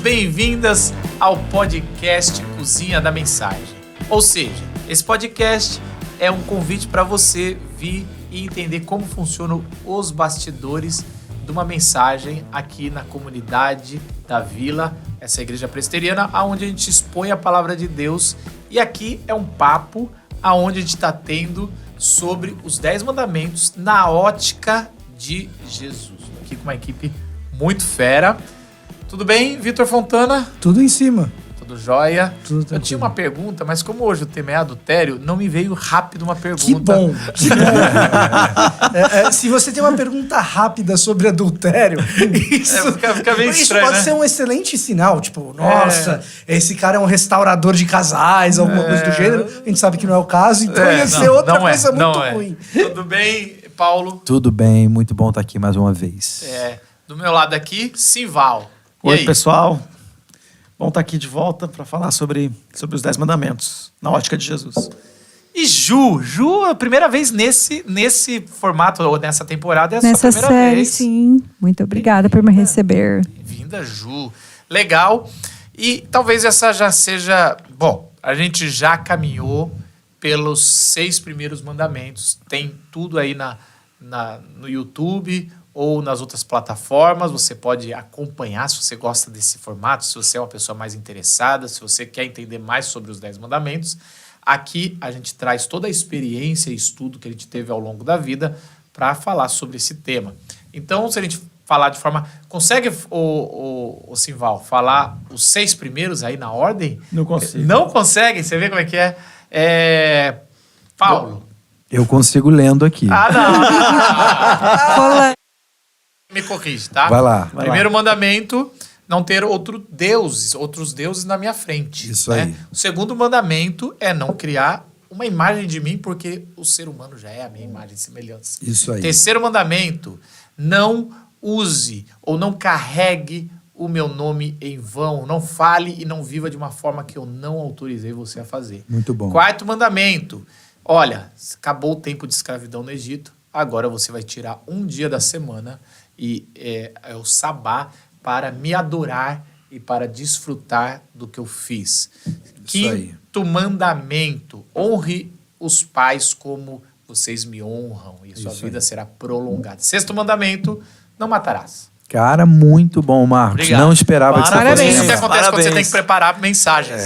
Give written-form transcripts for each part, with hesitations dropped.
bem-vindas ao podcast Cozinha da Mensagem. Ou seja, esse podcast é um convite para você vir e entender como funcionam os bastidores de uma mensagem aqui na comunidade da Vila, essa igreja presbiteriana, onde a gente expõe a palavra de Deus. E aqui é um papo onde a gente está tendo sobre os 10 mandamentos na ótica de Jesus. Aqui com uma equipe muito fera. Tudo bem, Vitor Fontana? Tudo em cima. Tudo jóia? Tudo tranquilo. Eu tinha uma pergunta, mas como hoje o tema é adultério, não me veio rápido uma pergunta. Que bom, que bom. Se você tem uma pergunta rápida sobre adultério, isso fica meio isso estranho, pode né? ser um excelente sinal. Tipo, nossa, esse cara é um restaurador de casais, alguma coisa do gênero. A gente sabe que não é o caso, então ia ser outra coisa muito ruim. Tudo bem, Paulo? Tudo bem, muito bom estar aqui mais uma vez. Do meu lado aqui, Simval. E Oi, aí? pessoal. Bom estar aqui de volta para falar sobre os 10 mandamentos, na ótica de Jesus. E Ju, a primeira vez nesse formato, ou nessa temporada, é a Nessa sua primeira série, vez. sim. Muito obrigada por me receber. Bem-vinda, Ju. Legal. E talvez essa já seja... Bom, a gente já caminhou pelos 6 primeiros mandamentos. Tem tudo aí no YouTube ou nas outras plataformas. Você pode acompanhar se você gosta desse formato, se você é uma pessoa mais interessada, se você quer entender mais sobre os 10 mandamentos. Aqui a gente traz toda a experiência e estudo que a gente teve ao longo da vida para falar sobre esse tema. Então, se a gente falar de forma... Consegue, o Simval, falar os 6 primeiros aí na ordem? Não consigo. Não consegue? Você vê como é que é? Paulo. Eu consigo lendo aqui. Fala. Me corrige, tá? Vai lá. Primeiro mandamento, não ter outros deuses na minha frente. Isso né? aí. O segundo mandamento é não criar uma imagem de mim, porque o ser humano já é a minha imagem e semelhança. Isso aí. Terceiro mandamento, não use ou não carregue o meu nome em vão. Não fale e não viva de uma forma que eu não autorizei você a fazer. Muito bom. Quarto mandamento, olha, acabou o tempo de escravidão no Egito, agora você vai tirar um dia da semana e é o sabá para me adorar e para desfrutar do que eu fiz. Quinto mandamento, honre os pais como vocês me honram e a sua vida será prolongada. Sexto mandamento, não matarás. Cara, muito bom, Marcos. Obrigado. Não esperava que você Parabéns. fosse Isso que lembrar. acontece quando você tem que preparar mensagens.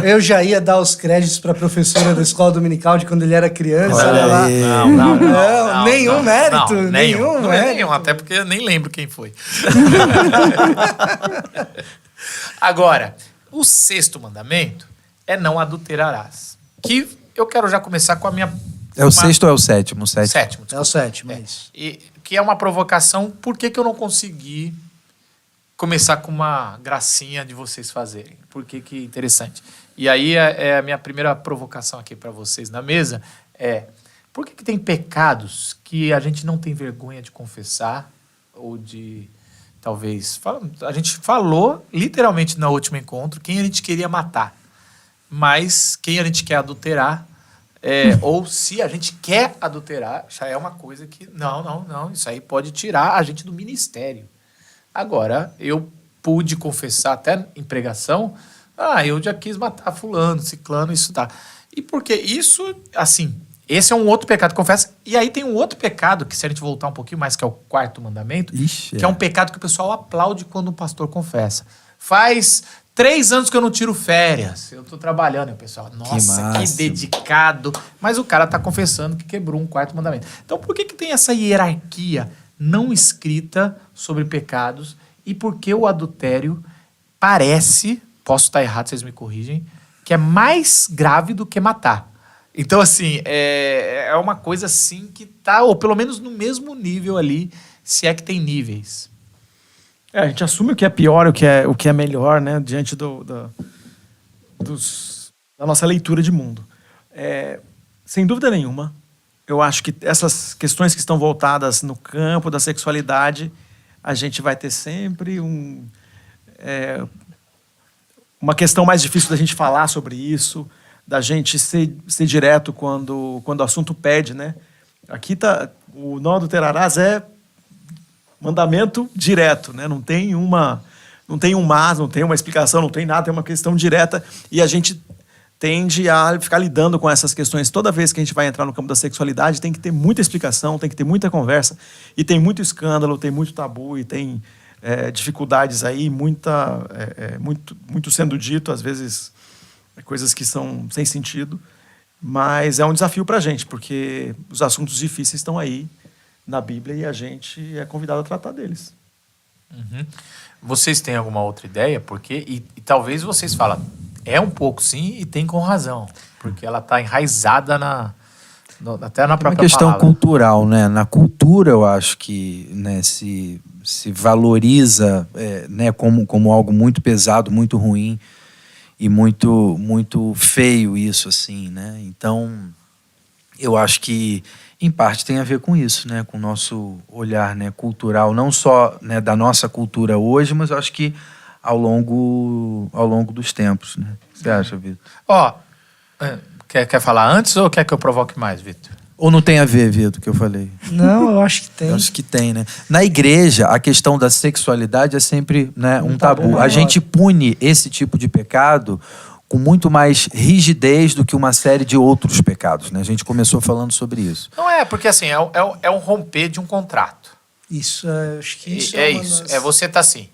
Eu já ia dar os créditos para a professora da escola dominical de quando ele era criança. Olha Olha lá. aí. Não, nenhum mérito. Não, Nenhum não é mérito. nenhum, até porque eu nem lembro quem foi. Agora, o sexto mandamento é não adulterarás. Que eu quero já começar com a minha... É o sexto ou é o sétimo? Sétimo, É o sétimo, é isso. E que é uma provocação, por que eu não consegui começar com uma gracinha de vocês fazerem? Por que interessante? E aí é a minha primeira provocação aqui para vocês na mesa, por que tem pecados que a gente não tem vergonha de confessar ou de, talvez... A gente falou literalmente no último encontro quem a gente queria matar, mas quem a gente quer adulterar... ou se a gente quer adulterar, já é uma coisa que... Não, isso aí pode tirar a gente do ministério. Agora, eu pude confessar até em pregação, eu já quis matar fulano, ciclano, isso tá. E porque isso, assim, esse é um outro pecado, confessa. E aí tem um outro pecado, que se a gente voltar um pouquinho mais, que é o quarto mandamento, que é um pecado que o pessoal aplaude quando o pastor confessa. Faz 3 anos que eu não tiro férias. Eu tô trabalhando, e o pessoal, nossa, que dedicado. Mas o cara tá confessando que quebrou um quarto mandamento. Então, por que tem essa hierarquia não escrita sobre pecados? E por que o adultério parece, posso estar errado, vocês me corrigem, que é mais grave do que matar? Então, assim, é uma coisa assim que tá, ou pelo menos no mesmo nível ali, se é que tem níveis. A gente assume o que é pior, o que é melhor, né, diante da nossa leitura de mundo. Sem dúvida nenhuma, eu acho que essas questões que estão voltadas no campo da sexualidade, a gente vai ter sempre uma questão mais difícil da gente falar sobre isso, da gente ser direto quando o assunto pede, né? Aqui tá, o não adulterarás mandamento direto, né? Não tem não tem um mas, não tem uma explicação, não tem nada, é uma questão direta. E a gente tende a ficar lidando com essas questões. Toda vez que a gente vai entrar no campo da sexualidade, tem que ter muita explicação, tem que ter muita conversa. E tem muito escândalo, tem muito tabu e tem dificuldades aí, muito sendo dito, às vezes coisas que são sem sentido. Mas é um desafio para a gente, porque os assuntos difíceis estão aí na Bíblia e a gente é convidado a tratar deles. Uhum. Vocês têm alguma outra ideia? Porque, e talvez vocês falam, é um pouco sim, e tem com razão. Porque ela está enraizada até na própria palavra. É uma questão palavra. cultural, né? Na cultura, eu acho que, né, se valoriza né, como algo muito pesado, muito ruim e muito feio isso, assim, né? Então, eu acho que, em parte, tem a ver com isso, né? Com o nosso olhar, né, cultural, não só, né, da nossa cultura hoje, mas eu acho que ao longo dos tempos, né? O que você acha, Vitor? Quer falar antes ou quer que eu provoque mais, Vitor? Ou não tem a ver, Vitor, que eu falei? Não, eu acho que tem. Eu acho que tem, né? Na igreja, a questão da sexualidade é sempre, né, um tabu. maior. A gente pune esse tipo de pecado com muito mais rigidez do que uma série de outros pecados, né? A gente começou falando sobre isso. Não é, porque assim, é um romper de um contrato. Isso, acho que isso É uma isso. das- É você tá assim.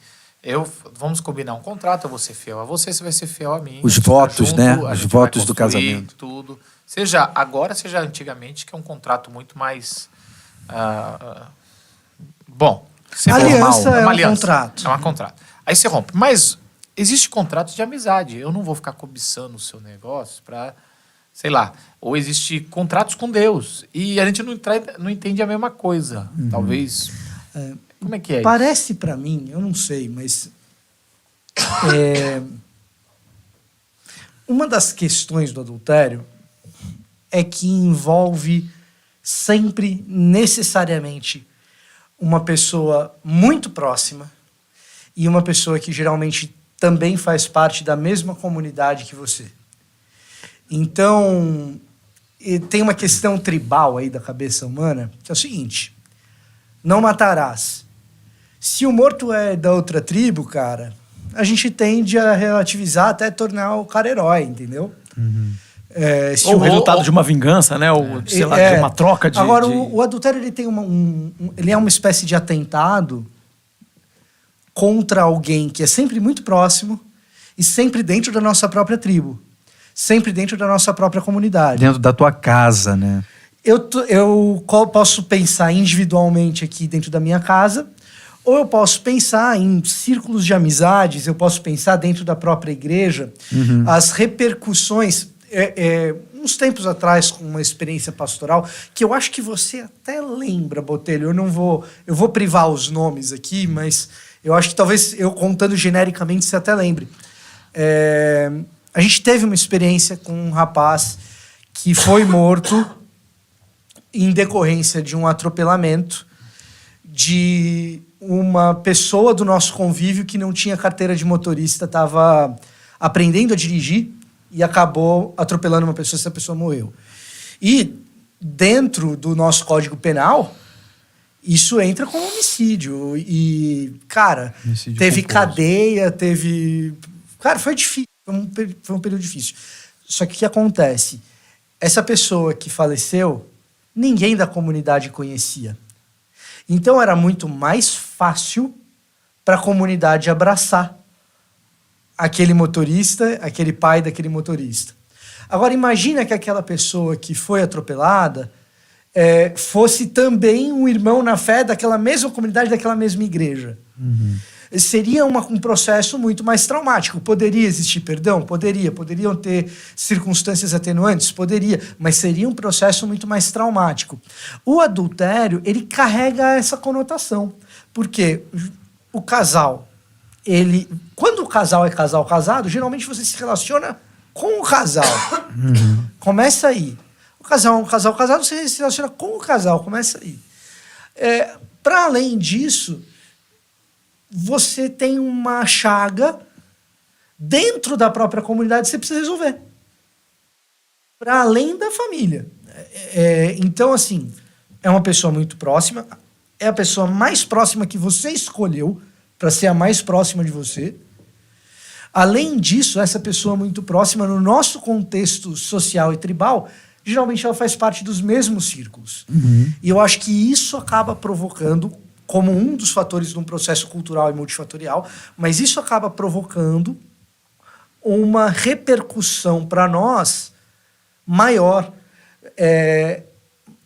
Vamos combinar um contrato, eu vou ser fiel a você vai ser fiel a mim. Os a gente tá votos, junto, né? a Os gente vai votos do construir casamento. Tudo. Seja agora, seja antigamente, que é um contrato muito mais. Bom. Você Aliança formal, é um contrato. É um contrato. Aí você rompe. Mas existe contrato de amizade. Eu não vou ficar cobiçando o seu negócio para. Sei lá. Ou existe contratos com Deus. E a gente não entende a mesma coisa. Talvez. Como é que é isso? Parece pra mim, eu não sei, mas uma das questões do adultério é que envolve sempre, necessariamente, uma pessoa muito próxima e uma pessoa que geralmente também faz parte da mesma comunidade que você. Então, tem uma questão tribal aí da cabeça humana, que é o seguinte: não matarás. Se o morto é da outra tribo, cara, a gente tende a relativizar até tornar o cara herói, entendeu? Ou o resultado de uma vingança, né? Ou, sei lá, de uma troca de... Agora, o adultério, ele tem ele é uma espécie de atentado contra alguém que é sempre muito próximo e sempre dentro da nossa própria tribo. Sempre dentro da nossa própria comunidade. Dentro da tua casa, né? Eu posso pensar individualmente aqui dentro da minha casa, ou eu posso pensar em círculos de amizades, eu posso pensar dentro da própria igreja, as repercussões. Uns tempos atrás, com uma experiência pastoral, que eu acho que você até lembra, Botelho, eu vou privar os nomes aqui, mas eu acho que talvez eu contando genericamente você até lembre. A gente teve uma experiência com um rapaz que foi morto em decorrência de um atropelamento de uma pessoa do nosso convívio que não tinha carteira de motorista, estava aprendendo a dirigir e acabou atropelando uma pessoa, essa pessoa morreu. E dentro do nosso Código Penal, isso entra como homicídio. E, cara, Homicídio teve culposo. cadeia, teve... Cara, foi difícil, foi um período difícil. Só que o que acontece? Essa pessoa que faleceu, ninguém da comunidade conhecia. Então era muito mais fácil para a comunidade abraçar aquele motorista, aquele pai daquele motorista. Agora imagina que aquela pessoa que foi atropelada fosse também um irmão na fé daquela mesma comunidade, daquela mesma igreja. Seria um processo muito mais traumático. Poderia existir perdão? Poderia. Poderiam ter circunstâncias atenuantes? Poderia. Mas seria um processo muito mais traumático. O adultério, ele carrega essa conotação. Porque o casal, quando o casal é casal casado, geralmente você se relaciona com o casal. Começa aí. O casal é um casal casado, você se relaciona com o casal. Começa aí. Para além disso, você tem uma chaga dentro da própria comunidade que você precisa resolver. Para além da família. Então, assim, é uma pessoa muito próxima, é a pessoa mais próxima que você escolheu para ser a mais próxima de você. Além disso, essa pessoa muito próxima, no nosso contexto social e tribal, geralmente ela faz parte dos mesmos círculos. E eu acho que isso acaba provocando, como um dos fatores de um processo cultural e multifatorial, mas isso acaba provocando uma repercussão para nós maior,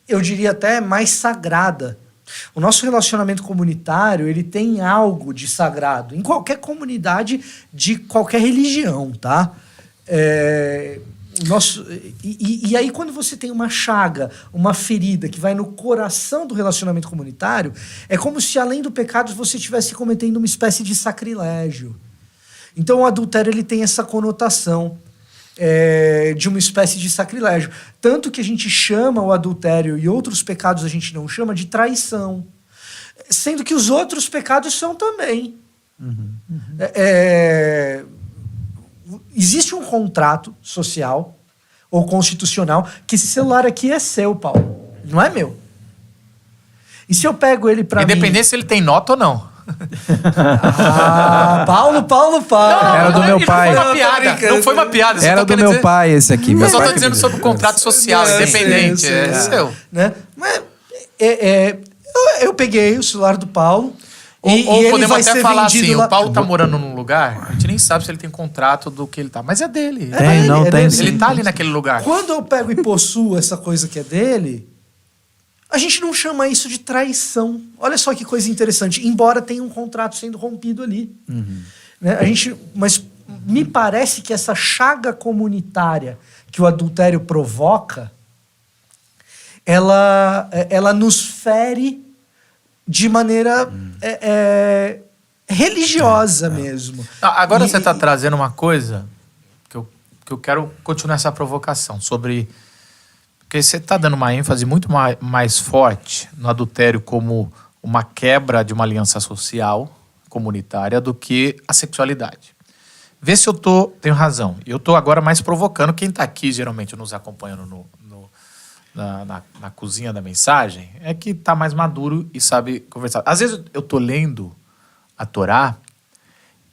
eu diria até mais sagrada. O nosso relacionamento comunitário, ele tem algo de sagrado em qualquer comunidade de qualquer religião, tá? E aí, quando você tem uma chaga, uma ferida que vai no coração do relacionamento comunitário, é como se, além do pecado, você estivesse cometendo uma espécie de sacrilégio. Então, o adultério ele tem essa conotação de uma espécie de sacrilégio. Tanto que a gente chama o adultério e outros pecados a gente não chama de traição. Sendo que os outros pecados são também. Existe um contrato social ou constitucional que esse celular aqui é seu, Paulo. Não é meu. E se eu pego ele para mim... Independente se ele tem nota ou não. Paulo. Era do meu pai. Não foi uma piada. Não foi uma piada. Só Era tô do querendo meu dizer- pai esse aqui. Eu meu só pai tô que dizendo me sobre o deu. contrato social, Não, independente. eu É sei. seu. Né? Mas eu peguei o celular do Paulo Ou e ele podemos vai até ser falar vendido assim, lá... o Paulo tá morando num lugar, a gente nem sabe se ele tem contrato do que ele tá, mas é dele. Tem, não, É tem dele. sim. Ele tá ali naquele lugar. Quando eu pego e possuo essa coisa que é dele, a gente não chama isso de traição. Olha só que coisa interessante. Embora tenha um contrato sendo rompido ali. Né? Mas me parece que essa chaga comunitária que o adultério provoca, ela nos fere de maneira religiosa mesmo. Agora E- você está trazendo uma coisa que eu quero continuar essa provocação sobre... Porque você está dando uma ênfase muito mais forte no adultério como uma quebra de uma aliança social, comunitária, do que a sexualidade. Vê se eu tenho razão. Eu estou agora mais provocando quem está aqui, geralmente, nos acompanhando na cozinha da mensagem, é que está mais maduro e sabe conversar. Às vezes eu estou lendo a Torá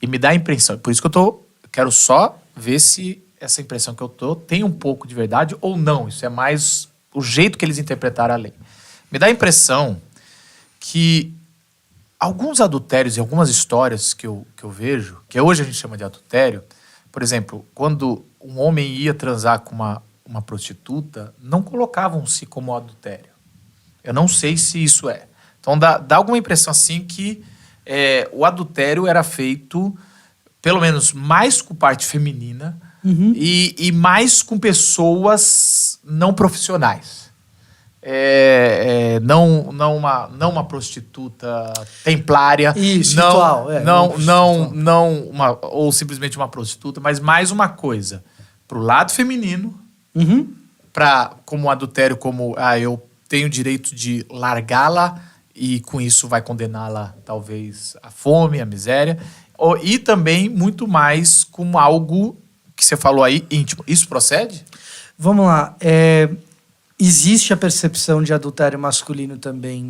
e me dá a impressão, por isso que eu quero só ver se essa impressão que eu tem um pouco de verdade ou não. Isso é mais o jeito que eles interpretaram a lei. Me dá a impressão que alguns adultérios e algumas histórias que eu vejo, que hoje a gente chama de adultério, por exemplo, quando um homem ia transar com uma prostituta, não colocavam-se como adultério. Eu não sei se isso é. Então dá alguma impressão assim que o adultério era feito, pelo menos, mais com parte feminina e mais com pessoas não profissionais. Não uma prostituta templária. Isso, não, ritual, ou simplesmente uma prostituta, mas mais uma coisa. Pro lado feminino, como adultério, como eu tenho o direito de largá-la e com isso vai condená-la talvez à fome, à miséria, e também muito mais como algo que você falou aí, íntimo. Isso procede? Vamos lá. Existe a percepção de adultério masculino também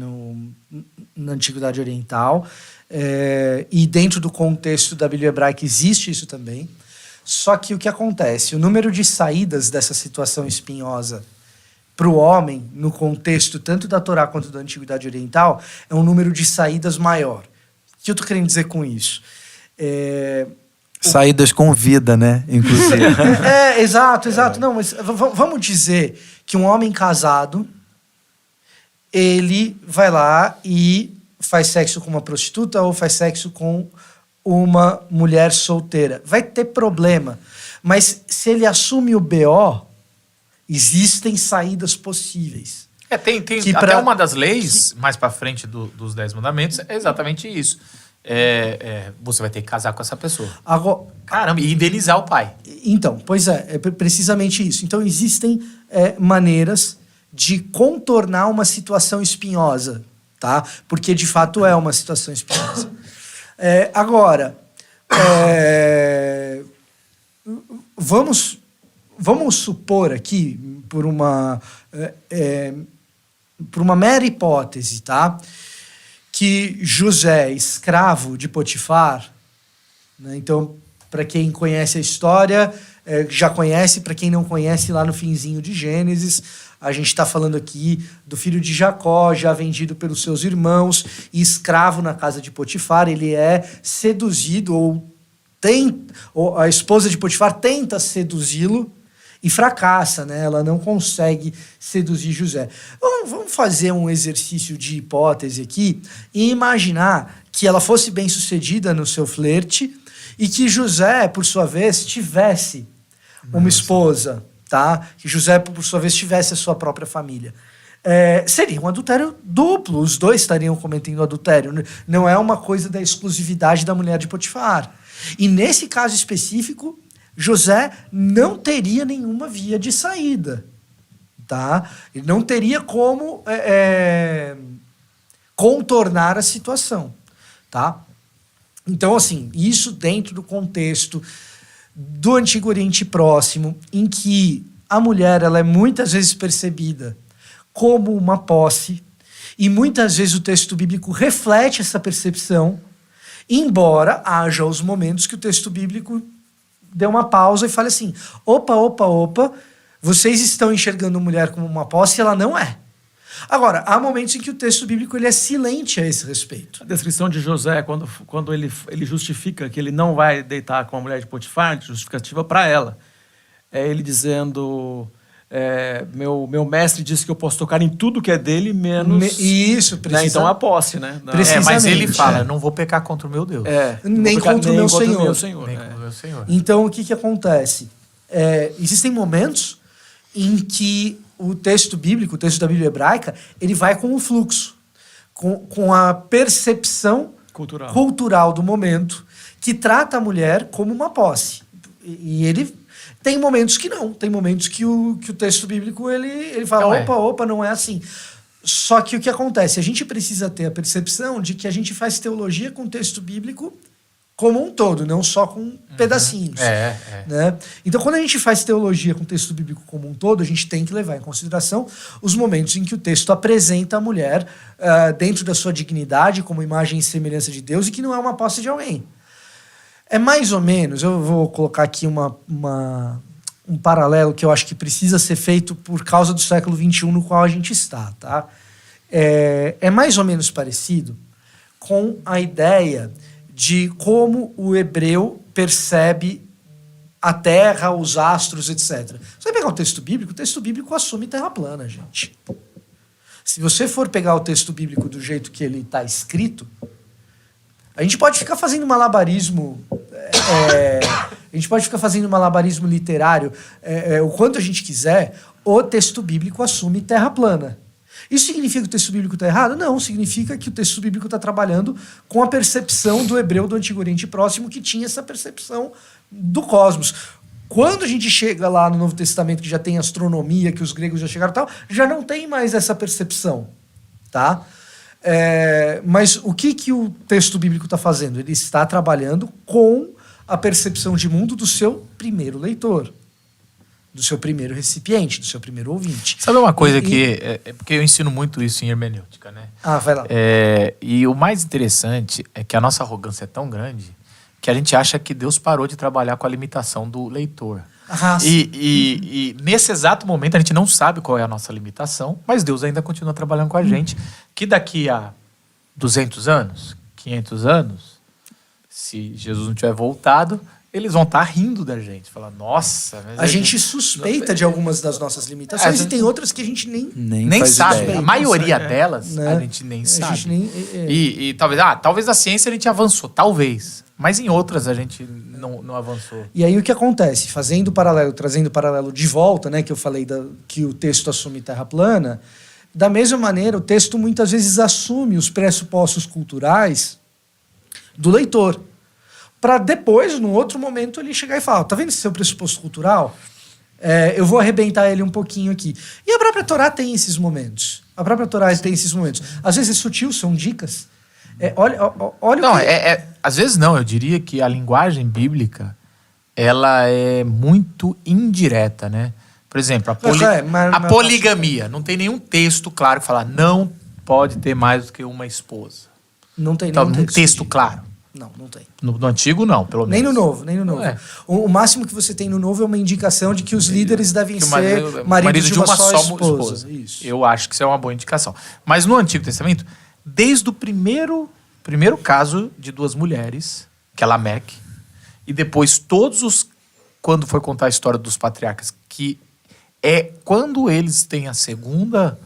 na Antiguidade Oriental. E dentro do contexto da Bíblia Hebraica existe isso também. Só que o que acontece? O número de saídas dessa situação espinhosa para o homem, no contexto tanto da Torá quanto da Antiguidade Oriental, é um número de saídas maior. O que eu estou querendo dizer com isso? Saídas com vida, né? Inclusive. Exato. Não, mas vamos dizer que um homem casado, ele vai lá e faz sexo com uma prostituta ou faz sexo com uma mulher solteira. Vai ter problema. Mas se ele assume o BO, existem saídas possíveis. Tem Que até pra- uma das leis, mais para frente dos 10 mandamentos, é exatamente isso. Você vai ter que casar com essa pessoa. Agora, Caramba, e indenizar o pai. então, pois é precisamente isso. Então, existem maneiras de contornar uma situação espinhosa, tá? Porque, de fato, é uma situação espinhosa. Agora, vamos supor aqui, por uma mera hipótese, tá? que José, escravo de Potifar, né? Então, para quem conhece a história, já conhece. Para quem não conhece, lá no finzinho de Gênesis, a gente está falando aqui do filho de Jacó, já vendido pelos seus irmãos e escravo na casa de Potifar. Ele é seduzido, ou a esposa de Potifar tenta seduzi-lo e fracassa, né? Ela não consegue seduzir José. Vamos fazer um exercício de hipótese aqui e imaginar que ela fosse bem sucedida no seu flerte e que José, por sua vez, tivesse uma esposa, tá? Que José, por sua vez, tivesse a sua própria família. Seria um adultério duplo, os dois estariam cometendo adultério. Não é uma coisa da exclusividade da mulher de Potifar. E nesse caso específico, José não teria nenhuma via de saída, tá? Ele não teria como contornar a situação, tá? Então, assim, isso dentro do contexto do Antigo Oriente Próximo, em que a mulher ela é muitas vezes percebida como uma posse, e muitas vezes o texto bíblico reflete essa percepção, embora haja os momentos que o texto bíblico dê uma pausa e fale assim, opa, vocês estão enxergando a mulher como uma posse e ela não é. Agora, há momentos em que o texto bíblico ele é silente a esse respeito. A descrição de José, quando ele justifica que ele não vai deitar com a mulher de Potifar, justificativa para ela. É ele dizendo, meu mestre disse que eu posso tocar em tudo que é dele, menos... Isso, precisa... Né? Então a posse, né? Mas ele fala, não vou pecar contra o meu Deus. Nem contra o meu Senhor. Nem contra o meu Senhor. Então, o que acontece? Existem momentos em que o texto bíblico, o texto da Bíblia hebraica, ele vai com o fluxo, com a percepção cultural do momento, que trata a mulher como uma posse. E ele tem momentos que não, tem momentos que o texto bíblico ele fala, opa, não é assim. Só que o que acontece? A gente precisa ter a percepção de que a gente faz teologia com o texto bíblico como um todo, não só com pedacinhos. Né? Então, quando a gente faz teologia com o texto bíblico como um todo, a gente tem que levar em consideração os momentos em que o texto apresenta a mulher dentro da sua dignidade, como imagem e semelhança de Deus, e que não é uma posse de alguém. É mais ou menos, eu vou colocar aqui um paralelo que eu acho que precisa ser feito por causa do século XXI no qual a gente está. Tá? É mais ou menos parecido com a ideia de como o hebreu percebe a terra, os astros, etc. Você vai pegar o texto bíblico assume terra plana, gente. Se você for pegar o texto bíblico do jeito que ele está escrito, a gente pode ficar fazendo malabarismo literário o quanto a gente quiser, o texto bíblico assume terra plana. Isso significa que o texto bíblico está errado? Não, significa que o texto bíblico está trabalhando com a percepção do hebreu do Antigo Oriente Próximo, que tinha essa percepção do cosmos. Quando a gente chega lá no Novo Testamento, que já tem astronomia, que os gregos já chegaram e tal, já não tem mais essa percepção. Tá? Mas o que o texto bíblico está fazendo? Ele está trabalhando com a percepção de mundo do seu primeiro leitor, do seu primeiro recipiente, do seu primeiro ouvinte. Sabe uma coisa porque eu ensino muito isso em hermenêutica, né? Vai lá. E o mais interessante é que a nossa arrogância é tão grande que a gente acha que Deus parou de trabalhar com a limitação do leitor. E nesse exato momento a gente não sabe qual é a nossa limitação, mas Deus ainda continua trabalhando com a gente, que daqui a 200 anos, 500 anos, se Jesus não tiver voltado, eles vão estar rindo da gente, falando, nossa... Mas a gente suspeita de algumas das nossas limitações e tem outras que a gente nem sabe. ideia. A maioria delas, né? a gente nem sabe. Gente E talvez a ciência a gente avançou, talvez. Mas em outras a gente não avançou. E aí o que acontece? Trazendo o paralelo de volta, né, que eu falei que o texto assume terra plana, da mesma maneira o texto muitas vezes assume os pressupostos culturais do leitor, para depois, num outro momento, ele chegar e falar, tá vendo esse seu pressuposto cultural? Eu vou arrebentar ele um pouquinho aqui. E a própria Torá tem esses momentos. Às vezes é sutil, são dicas. Às vezes não, eu diria que a linguagem bíblica ela é muito indireta, né? Por exemplo, a poligamia. Não tem nenhum texto claro que fala não pode ter mais do que uma esposa. Não tem Então, nenhum um texto claro. Não tem. No Antigo, não, pelo menos. Nem no novo. É. O máximo que você tem no novo é uma indicação de que os líderes devem Que o ser marido de uma só esposa. Isso. Eu acho que isso é uma boa indicação. Mas no Antigo Testamento, desde o primeiro caso de duas mulheres, que é Lameque, e depois quando foi contar a história dos patriarcas, que é quando eles têm a segunda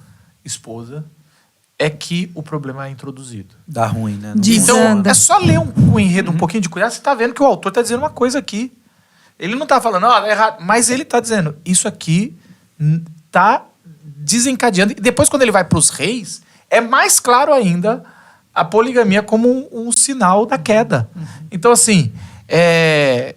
esposa, é que o problema é introduzido. Dá ruim, né? Então, Desanda. é só ler o enredo um pouquinho de cuidado, você tá vendo que o autor tá dizendo uma coisa aqui. Ele não tá falando, é errado, mas ele tá dizendo, isso aqui tá desencadeando. E depois, quando ele vai para os reis, é mais claro ainda a poligamia como um sinal da queda. Então, assim,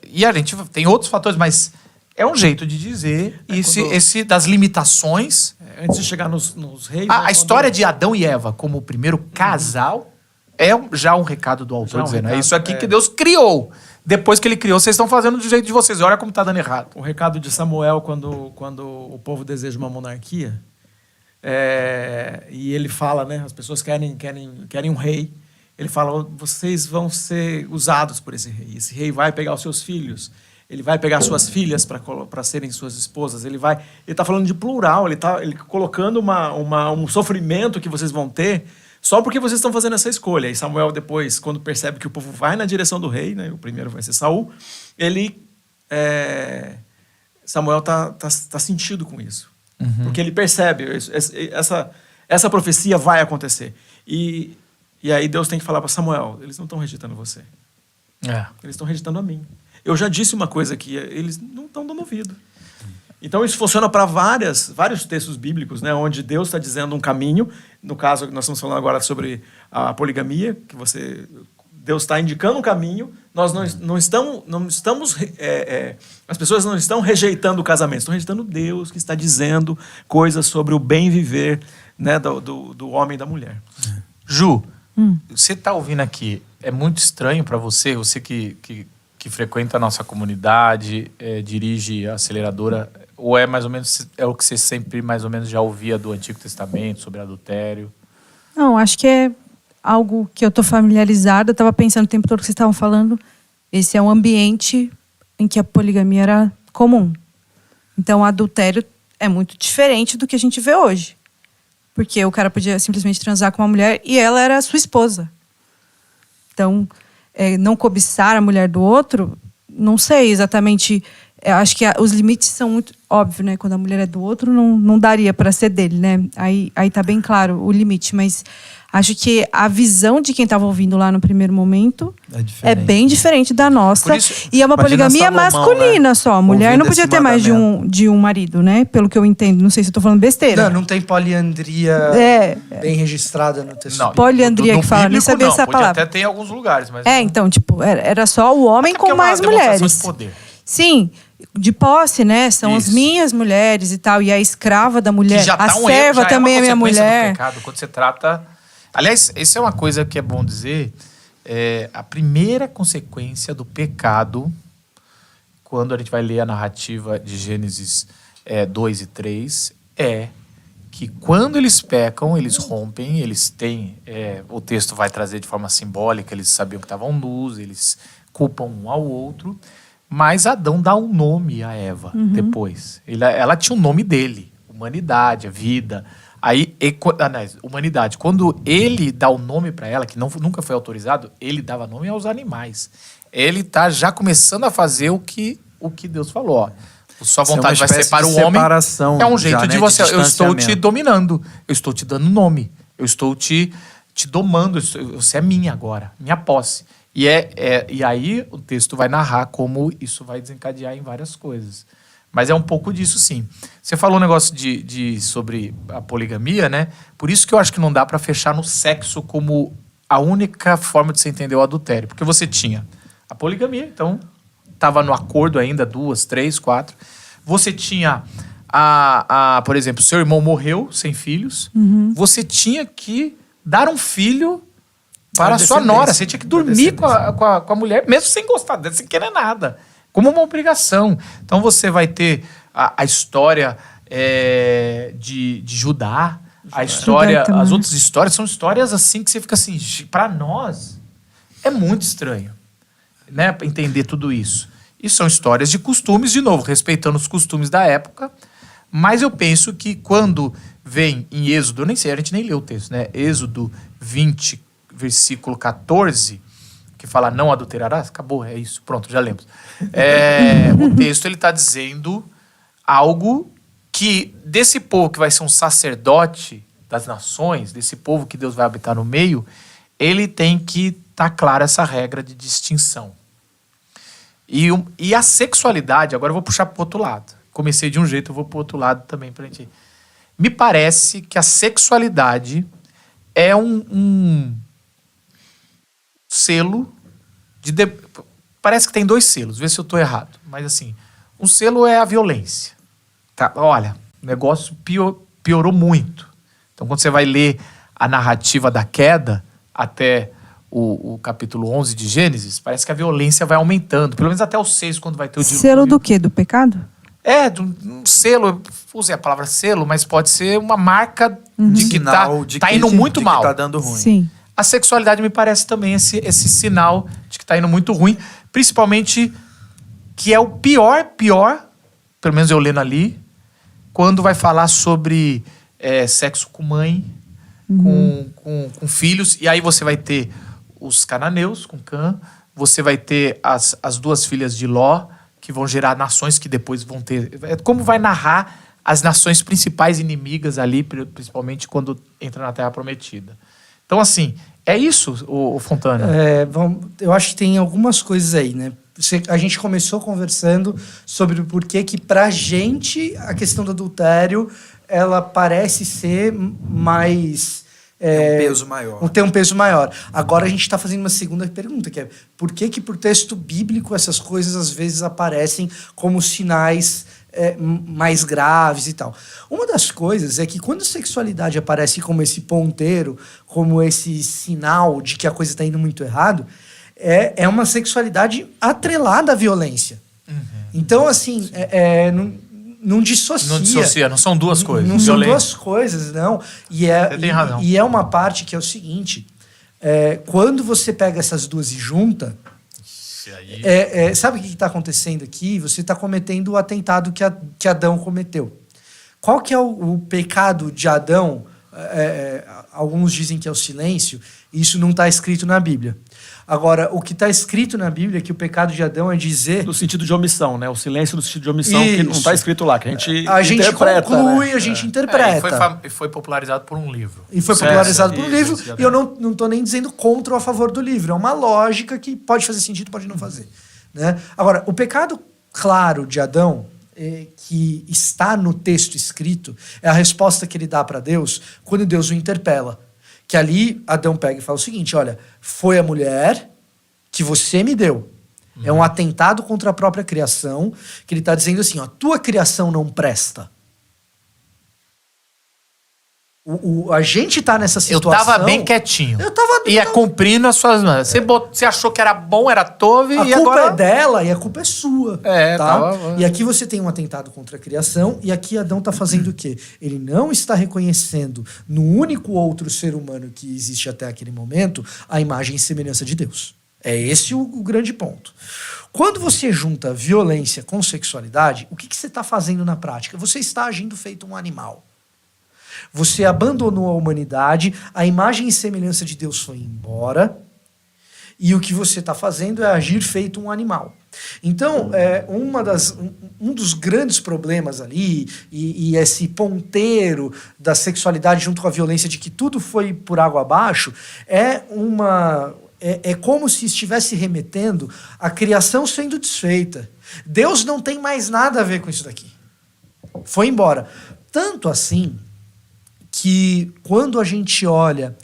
e a gente tem outros fatores, mas é um jeito de dizer esse das limitações. Antes de chegar nos reis... A história de Adão e Eva como o primeiro casal é já um recado do autor dizendo, é isso aqui que Deus criou. Depois que ele criou, vocês estão fazendo do jeito de vocês. Olha como tá dando errado. O recado de Samuel, quando o povo deseja uma monarquia, e ele fala, né, as pessoas querem um rei, ele fala, vocês vão ser usados por esse rei. Esse rei vai pegar os seus filhos, ele vai pegar suas filhas para serem suas esposas, ele está falando de plural, ele está colocando um sofrimento que vocês vão ter só porque vocês estão fazendo essa escolha. E Samuel depois, quando percebe que o povo vai na direção do rei, né, o primeiro vai ser Saul, Samuel tá sentido com isso. Porque ele percebe, essa profecia vai acontecer. E aí Deus tem que falar para Samuel, eles não estão rejeitando você. Eles estão rejeitando a mim. Eu já disse uma coisa aqui, eles não estão dando ouvido. Então isso funciona para vários textos bíblicos, né, onde Deus está dizendo um caminho. No caso, nós estamos falando agora sobre a poligamia, que Deus está indicando um caminho. Nós não estamos as pessoas não estão rejeitando o casamento, estão rejeitando Deus, que está dizendo coisas sobre o bem viver, né, do homem e da mulher. Ju, você está ouvindo aqui, é muito estranho para você que frequenta a nossa comunidade, dirige a aceleradora, ou é mais ou menos o que você sempre mais ou menos já ouvia do Antigo Testamento sobre adultério? Não, acho que é algo que eu estou familiarizada. Eu estava pensando o tempo todo que vocês estavam falando. Esse é um ambiente em que a poligamia era comum. Então, o adultério é muito diferente do que a gente vê hoje. Porque o cara podia simplesmente transar com uma mulher e ela era sua esposa. Então, não cobiçar a mulher do outro, não sei exatamente. Acho que os limites são muito óbvios, né? Quando a mulher é do outro, não daria para ser dele, né? Aí tá bem claro o limite, mas acho que a visão de quem estava ouvindo lá no primeiro momento é bem diferente da nossa. E é uma poligamia masculina, né? Só. A mulher não podia ter mais de um marido, né? Pelo que eu entendo. Não sei se eu tô falando besteira. Não tem poliandria bem registrada no texto. Não, poliandria que fala, nem sabia essa palavra. Até tem em alguns lugares, mas... Então, tipo, era só o homem com mais mulheres. De poder. Sim, de posse, né? São as minhas mulheres e tal. E a escrava da mulher, a serva também é minha mulher. Quando você trata... Aliás, isso é uma coisa que é bom dizer. A primeira consequência do pecado, quando a gente vai ler a narrativa de Gênesis 2 e 3, é que quando eles pecam, eles rompem, eles têm... o texto vai trazer de forma simbólica, eles sabiam que estavam nus, eles culpam um ao outro, mas Adão dá um nome a Eva depois. Ela tinha um nome dele, humanidade, a vida... Aí, humanidade, quando ele dá o nome para ela, que nunca foi autorizado, ele dava nome aos animais. Ele tá já começando a fazer o que Deus falou. Ó. Sua vontade vai ser para o homem. É um jeito de você. Eu estou te dominando. Eu estou te dando nome. Eu estou te domando. Você é minha agora. Minha posse. E aí o texto vai narrar como isso vai desencadear em várias coisas. Mas é um pouco disso, sim. Você falou um negócio sobre a poligamia, né? Por isso que eu acho que não dá para fechar no sexo como a única forma de você entender o adultério. Porque você tinha a poligamia, então estava no acordo ainda, 2, 3, 4. Você tinha, por exemplo, seu irmão morreu sem filhos. Você tinha que dar um filho para a sua nora. Você tinha que dormir com a mulher, mesmo sem gostar dela, sem querer nada. Como uma obrigação. Então você vai ter a história de Judá, A história, Judaica, né? as outras histórias são histórias assim que você fica assim, para nós é muito estranho, né, entender tudo isso. E são histórias de costumes, de novo, respeitando os costumes da época, mas eu penso que quando vem em Êxodo, eu nem sei, a gente nem leu o texto, né? Êxodo 20, versículo 14, que fala não adulterarás, acabou, é isso, pronto, já lemos. O texto ele está dizendo algo que desse povo que vai ser um sacerdote das nações, desse povo que Deus vai habitar no meio, ele tem que estar clara essa regra de distinção. E a sexualidade, agora eu vou puxar para o outro lado. Comecei de um jeito, eu vou para o outro lado também para a gente. Me parece que a sexualidade é um selo parece que tem 2 selos, vê se eu estou errado. Mas assim, um selo é a violência. Tá, olha, o negócio piorou muito. Então, quando você vai ler a narrativa da queda até o capítulo 11 de Gênesis, parece que a violência vai aumentando. Pelo menos até o 6, quando vai ter o dilúvio. Selo do quê? Do pecado? Um selo, eu usei a palavra selo, mas pode ser uma marca de que Sinal tá indo muito mal. Que tá dando ruim. Sim. A sexualidade me parece também esse sinal de que tá indo muito ruim, principalmente que é o pior, pelo menos eu lendo ali, quando vai falar sobre sexo com mãe, com filhos, e aí você vai ter os cananeus com Cã, você vai ter as 2 filhas de Ló, que vão gerar nações que depois vão ter... Como vai narrar as nações principais inimigas ali, principalmente quando entra na Terra Prometida. Então, assim, é isso, o Fontana? Eu acho que tem algumas coisas aí, né? A gente começou conversando sobre o porquê que pra gente a questão do adultério ela parece ser mais... Tem um peso maior. Tem um peso maior. Agora a gente está fazendo uma segunda pergunta, que é por que por texto bíblico essas coisas às vezes aparecem como sinais mais graves e tal. Uma das coisas é que quando a sexualidade aparece como esse ponteiro, como esse sinal de que a coisa está indo muito errado, é uma sexualidade atrelada à violência. Então, assim, não dissocia. Não dissocia, não são 2 coisas. Não são 2 coisas, não. Você tem razão. E é uma parte que é o seguinte, quando você pega essas 2 e junta, sabe o que está acontecendo aqui? Você está cometendo o atentado que Adão cometeu. Qual que é o pecado de Adão? Alguns dizem que é o silêncio, e isso não está escrito na Bíblia. Agora, o que está escrito na Bíblia é que o pecado de Adão é dizer... No sentido de omissão, né? O silêncio no sentido de omissão, Isso. que não está escrito lá, que a gente interpreta, conclui, né? a gente interpreta. E foi popularizado por um livro. E foi popularizado por um livro, e eu não estou nem dizendo contra ou a favor do livro. É uma lógica que pode fazer sentido, pode não fazer. Né? Agora, o pecado claro de Adão, que está no texto escrito, é a resposta que ele dá para Deus quando Deus o interpela. Que ali Adão pega e fala o seguinte, olha, foi a mulher que você me deu. É um atentado contra a própria criação, que ele está dizendo assim, ó, tua criação não presta. A gente tá nessa situação... Eu tava bem quietinho. Eu tava... Ia cumprindo as suas... Você achou que era bom, era tove, A e culpa agora... é dela e a culpa é sua. Tá? Tava... E aqui você tem um atentado contra a criação, e aqui Adão tá fazendo o quê? Ele não está reconhecendo no único outro ser humano que existe até aquele momento a imagem e semelhança de Deus. É esse o grande ponto. Quando você junta violência com sexualidade, o que você está fazendo na prática? Você está agindo feito um animal. Você abandonou a humanidade, a imagem e semelhança de Deus foi embora, e o que você está fazendo é agir feito um animal. Então, um dos grandes problemas ali, e esse ponteiro da sexualidade junto com a violência de que tudo foi por água abaixo, é como se estivesse remetendo à criação sendo desfeita. Deus não tem mais nada a ver com isso daqui. Foi embora. Tanto assim que quando a gente olha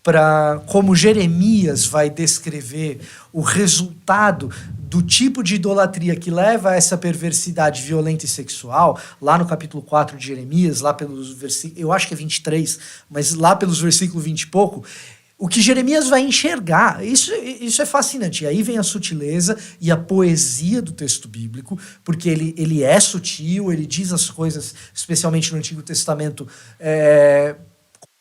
para como Jeremias vai descrever o resultado do tipo de idolatria que leva a essa perversidade violenta e sexual, lá no capítulo 4 de Jeremias, lá pelos versículos, eu acho que é 23, mas lá pelos versículos 20 e pouco, o que Jeremias vai enxergar, isso é fascinante. E aí vem a sutileza e a poesia do texto bíblico, porque ele é sutil, ele diz as coisas, especialmente no Antigo Testamento,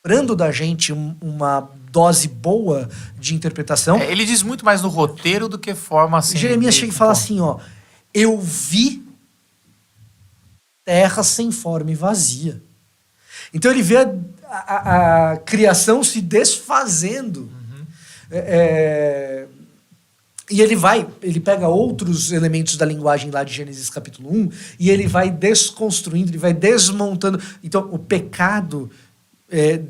cobrando da gente uma dose boa de interpretação. Ele diz muito mais no roteiro do que forma assim. Jeremias chega e fala assim, ó, eu vi terra sem forma e vazia. Então ele vê a criação se desfazendo. E ele pega outros elementos da linguagem lá de Gênesis capítulo 1 e ele vai desconstruindo, ele vai desmontando. Então o pecado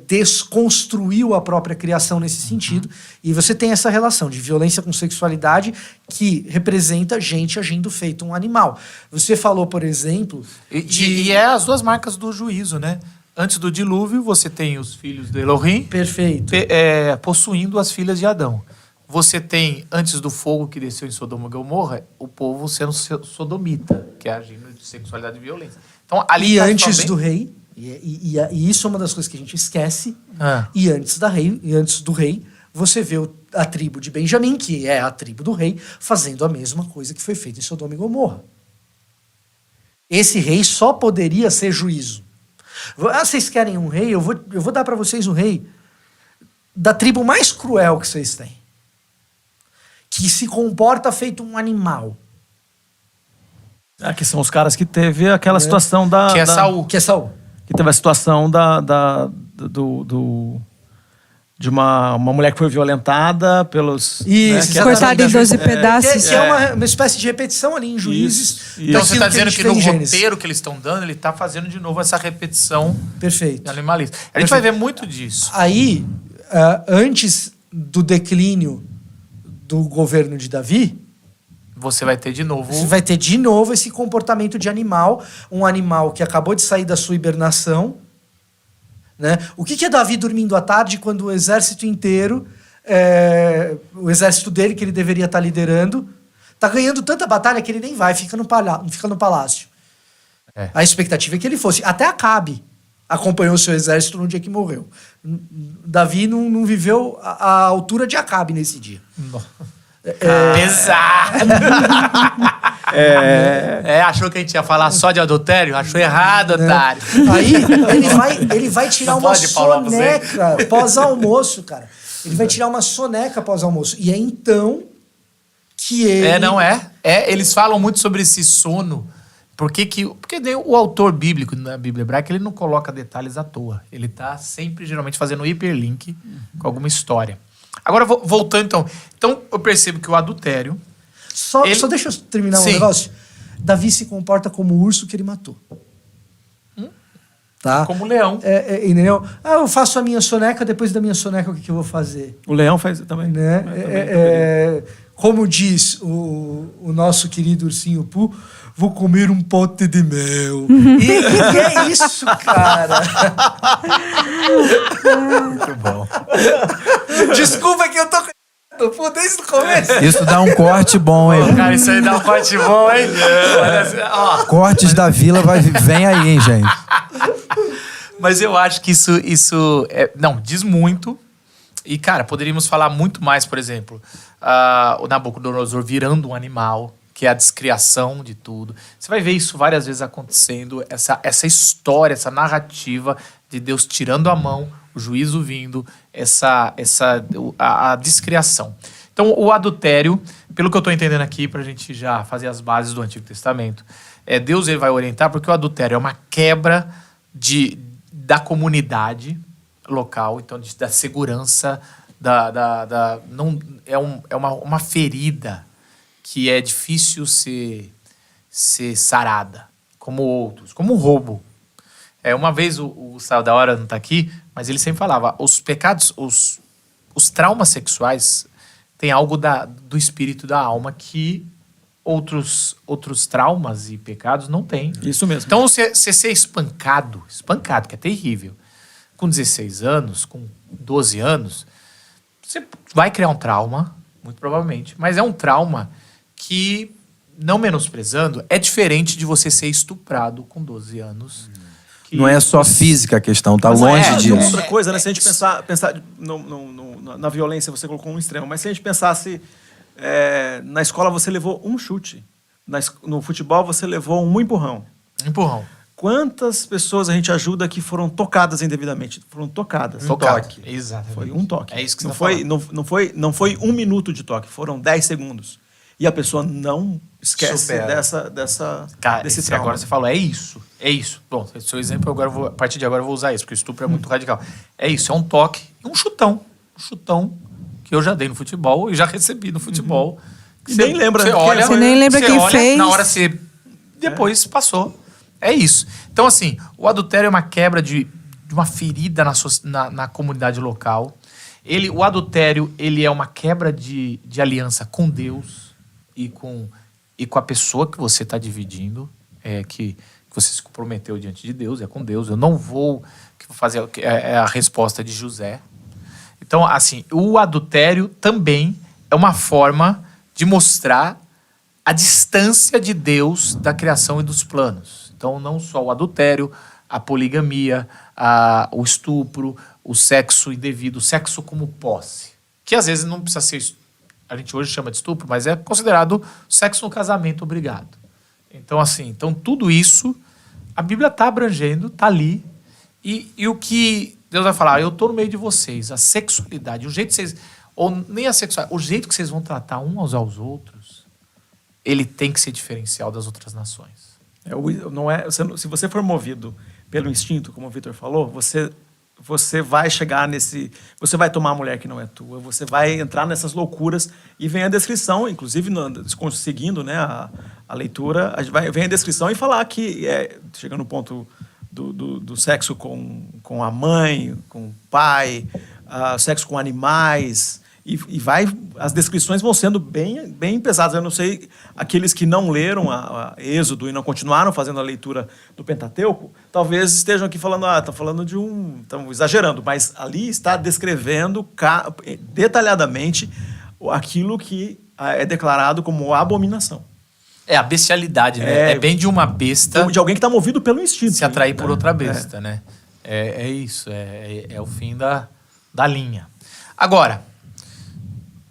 desconstruiu a própria criação nesse sentido. E você tem essa relação de violência com sexualidade que representa gente agindo feito um animal. Você falou, por exemplo... E é as duas marcas do juízo, né? Antes do dilúvio, você tem os filhos de Elohim Perfeito. Possuindo as filhas de Adão. Você tem, antes do fogo que desceu em Sodoma e Gomorra, o povo sendo sodomita, que é agindo de sexualidade e violência. Então, ali E tá antes também... do rei, e isso é uma das coisas que a gente esquece, Ah. e antes do rei, você vê a tribo de Benjamim, que é a tribo do rei, fazendo a mesma coisa que foi feita em Sodoma e Gomorra. Esse rei só poderia ser juízo. Vocês querem um rei? Eu vou dar para vocês um rei da tribo mais cruel que vocês têm, que se comporta feito um animal. Que são os caras que teve aquela situação da... Que é Saul. Que é Saul. Que teve a situação de uma mulher que foi violentada pelos... Isso, que é cortada em 12 pedaços. Que é uma espécie de repetição ali em Juízes. Isso. Então você está daquilo dizendo a que gente no vê em Gênesis. roteiro que eles estão dando, ele está fazendo de novo essa repetição Perfeito. animalista. A gente vai ver muito disso. Aí, antes do declínio do governo de Davi, Você vai ter de novo... você vai ter de novo esse comportamento de animal, um animal que acabou de sair da sua hibernação. Né? O que é Davi dormindo à tarde quando o exército inteiro, o exército dele, que ele deveria estar liderando, está ganhando tanta batalha que ele nem vai, fica no palácio. A expectativa é que ele fosse. Até Acabe acompanhou o seu exército no dia que morreu. Davi não viveu a altura de Acabe nesse dia. Pesado! Achou que a gente ia falar só de adultério? Achou errado, otário. Aí ele vai tirar Não uma pode, Paulo, soneca pós-almoço, cara. Ele vai tirar uma soneca pós-almoço. E é então que ele... Eles falam muito sobre esse sono. Porque o autor bíblico, na Bíblia hebraica, ele não coloca detalhes à toa. Ele está sempre, geralmente, fazendo hiperlink com alguma história. Agora, voltando então. Então, eu percebo que o adultério... Só deixa eu terminar um negócio. Davi se comporta como o urso que ele matou. Tá? Como leão. Entendeu? Eu faço a minha soneca, depois da minha soneca, o que eu vou fazer? O leão faz também. Né? Como diz o nosso querido ursinho Pooh, vou comer um pote de mel. E que é isso, cara? Muito bom. Desculpa que eu tô desde o começo. Isso dá um corte bom, hein? Cara, isso aí dá um corte bom, hein? Ó, Cortes da Vila vem aí, hein, gente? mas eu acho que isso diz muito. E, cara, poderíamos falar muito mais, por exemplo, o Nabucodonosor virando um animal, que é a descriação de tudo. Você vai ver isso várias vezes acontecendo, essa história, essa narrativa de Deus tirando a mão, o juízo vindo, a descriação. Então, o adultério, pelo que eu estou entendendo aqui, para a gente já fazer as bases do Antigo Testamento, Deus ele vai orientar porque o adultério é uma quebra da comunidade local, então da segurança, é uma ferida que é difícil ser sarada, como outros, como um roubo. Uma vez o Gustavo da Hora não está aqui, mas ele sempre falava, os pecados, os traumas sexuais têm algo do espírito da alma que outros traumas e pecados não têm. Isso mesmo. Então, você ser espancado, que é terrível, com 16 anos, com 12 anos, você vai criar um trauma, muito provavelmente, mas é um trauma que, não menosprezando, é diferente de você ser estuprado com 12 anos. Não é só física a questão, tá longe Tem disso. outra coisa, né? Se a gente pensar na violência, você colocou um extremo, mas se a gente pensasse na escola você levou um chute, no futebol você levou um empurrão. Empurrão. Quantas pessoas a gente ajuda que foram tocadas indevidamente? Foram tocadas. Tocado. Exatamente. Foi um toque. É isso que não você foi, tá não foi 1 minuto de toque, foram 10 segundos. E a pessoa não esquece Supera. Cara, desse esse trauma. agora você falou, é isso. É isso. Bom, esse seu exemplo, a partir de agora eu vou usar isso, porque o estupro é muito radical. É isso, é um toque e um chutão. Um chutão que eu já dei no futebol e já recebi no futebol. E nem lembra Você quem olha, Você nem lembra você quem olha, fez. Na hora você... Depois passou. É isso. Então, assim, o adultério é uma quebra de uma ferida na comunidade local. O adultério, ele é uma quebra de aliança com Deus e com a pessoa que você está dividindo, que você se comprometeu diante de Deus, é com Deus. Eu não vou fazer a resposta de José. Então, assim, o adultério também é uma forma de mostrar a distância de Deus da criação e dos planos. Então, não só o adultério, a poligamia, o estupro, o sexo indevido, o sexo como posse. Que às vezes não precisa ser, a gente hoje chama de estupro, mas é considerado sexo no casamento obrigado. Então, assim, tudo isso, a Bíblia está abrangendo, está ali. E o que Deus vai falar, eu estou no meio de vocês, a sexualidade, o jeito que vocês... Ou nem a sexualidade, o jeito que vocês vão tratar uns aos outros, ele tem que ser diferencial das outras nações. Se você for movido pelo instinto, como o Vitor falou, você vai chegar você vai tomar a mulher que não é tua, você vai entrar nessas loucuras e vem a descrição, inclusive seguindo, né, a leitura, vem a descrição e falar que chega no ponto do sexo com a mãe, com o pai, sexo com animais. As descrições vão sendo bem pesadas. Eu não sei, aqueles que não leram a Êxodo e não continuaram fazendo a leitura do Pentateuco, talvez estejam aqui falando, está falando estão exagerando, mas ali está descrevendo detalhadamente aquilo que é declarado como abominação. É a bestialidade, né? É bem de uma besta... De alguém que está movido pelo instinto. Se atrair por outra besta, né? É isso, é o fim da linha. Agora...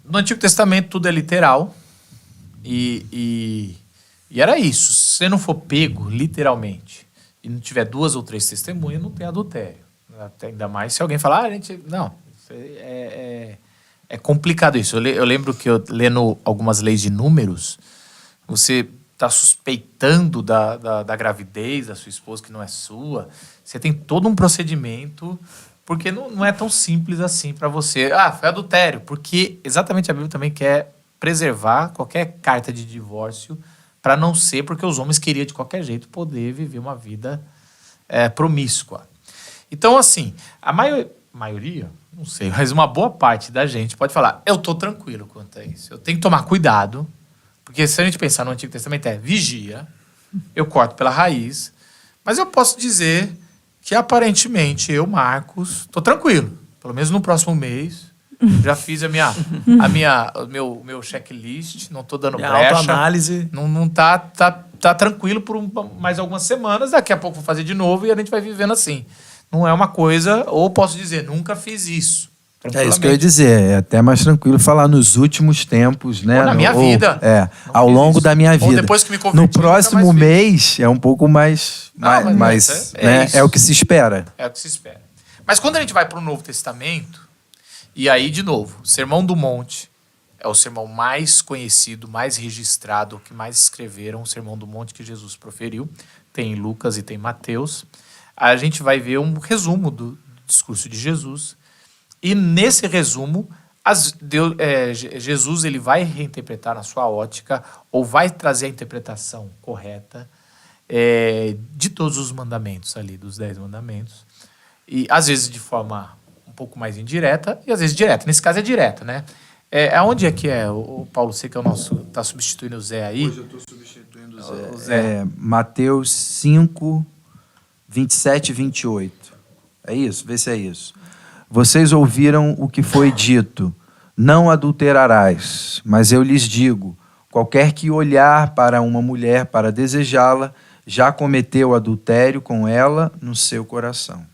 No Antigo Testamento tudo é literal e era isso. Se você não for pego, literalmente, e não tiver 2 ou 3 testemunhas, não tem adultério. Ainda mais se alguém falar, não, é complicado isso. Eu lembro que eu lendo algumas leis de números, você está suspeitando da gravidez da sua esposa que não é sua, você tem todo um procedimento... Porque não é tão simples assim para você. Foi adultério. Porque exatamente a Bíblia também quer preservar qualquer carta de divórcio para não ser porque os homens queriam de qualquer jeito poder viver uma vida promíscua. Então, assim, a maioria, não sei, mas uma boa parte da gente pode falar, eu estou tranquilo quanto a isso. Eu tenho que tomar cuidado, porque se a gente pensar no Antigo Testamento vigia, eu corto pela raiz, mas eu posso dizer... que aparentemente eu, Marcos, estou tranquilo. Pelo menos no próximo mês. Já fiz o meu checklist, não estou dando brecha. Autoanálise. Não tá tranquilo por mais algumas semanas. Daqui a pouco vou fazer de novo e a gente vai vivendo assim. Não é uma coisa, ou posso dizer, nunca fiz isso. É isso que eu ia dizer. É até mais tranquilo falar nos últimos tempos, né? Ou na minha vida. Ao longo da minha vida. Ou depois que me converti, no próximo mês é um pouco mais... É o que se espera. É o que se espera. Mas quando a gente vai para o Novo Testamento, e aí, de novo, o Sermão do Monte é o sermão mais conhecido, mais registrado, que mais escreveram, o Sermão do Monte que Jesus proferiu. Tem Lucas e tem Mateus. A gente vai ver um resumo do discurso de Jesus. E nesse resumo, Jesus ele vai reinterpretar na sua ótica, ou vai trazer a interpretação correta de todos os mandamentos ali, dos 10 mandamentos. E às vezes de forma um pouco mais indireta, e às vezes direta. Nesse caso é direta, né? Aonde é que é? O Paulo, você que é o nosso... Está substituindo o Zé aí? Hoje eu estou substituindo o Zé. Mateus 5, 27 e 28. É isso? Vê se é isso. Vocês ouviram o que foi dito, não adulterarás, mas eu lhes digo, qualquer que olhar para uma mulher para desejá-la, já cometeu adultério com ela no seu coração.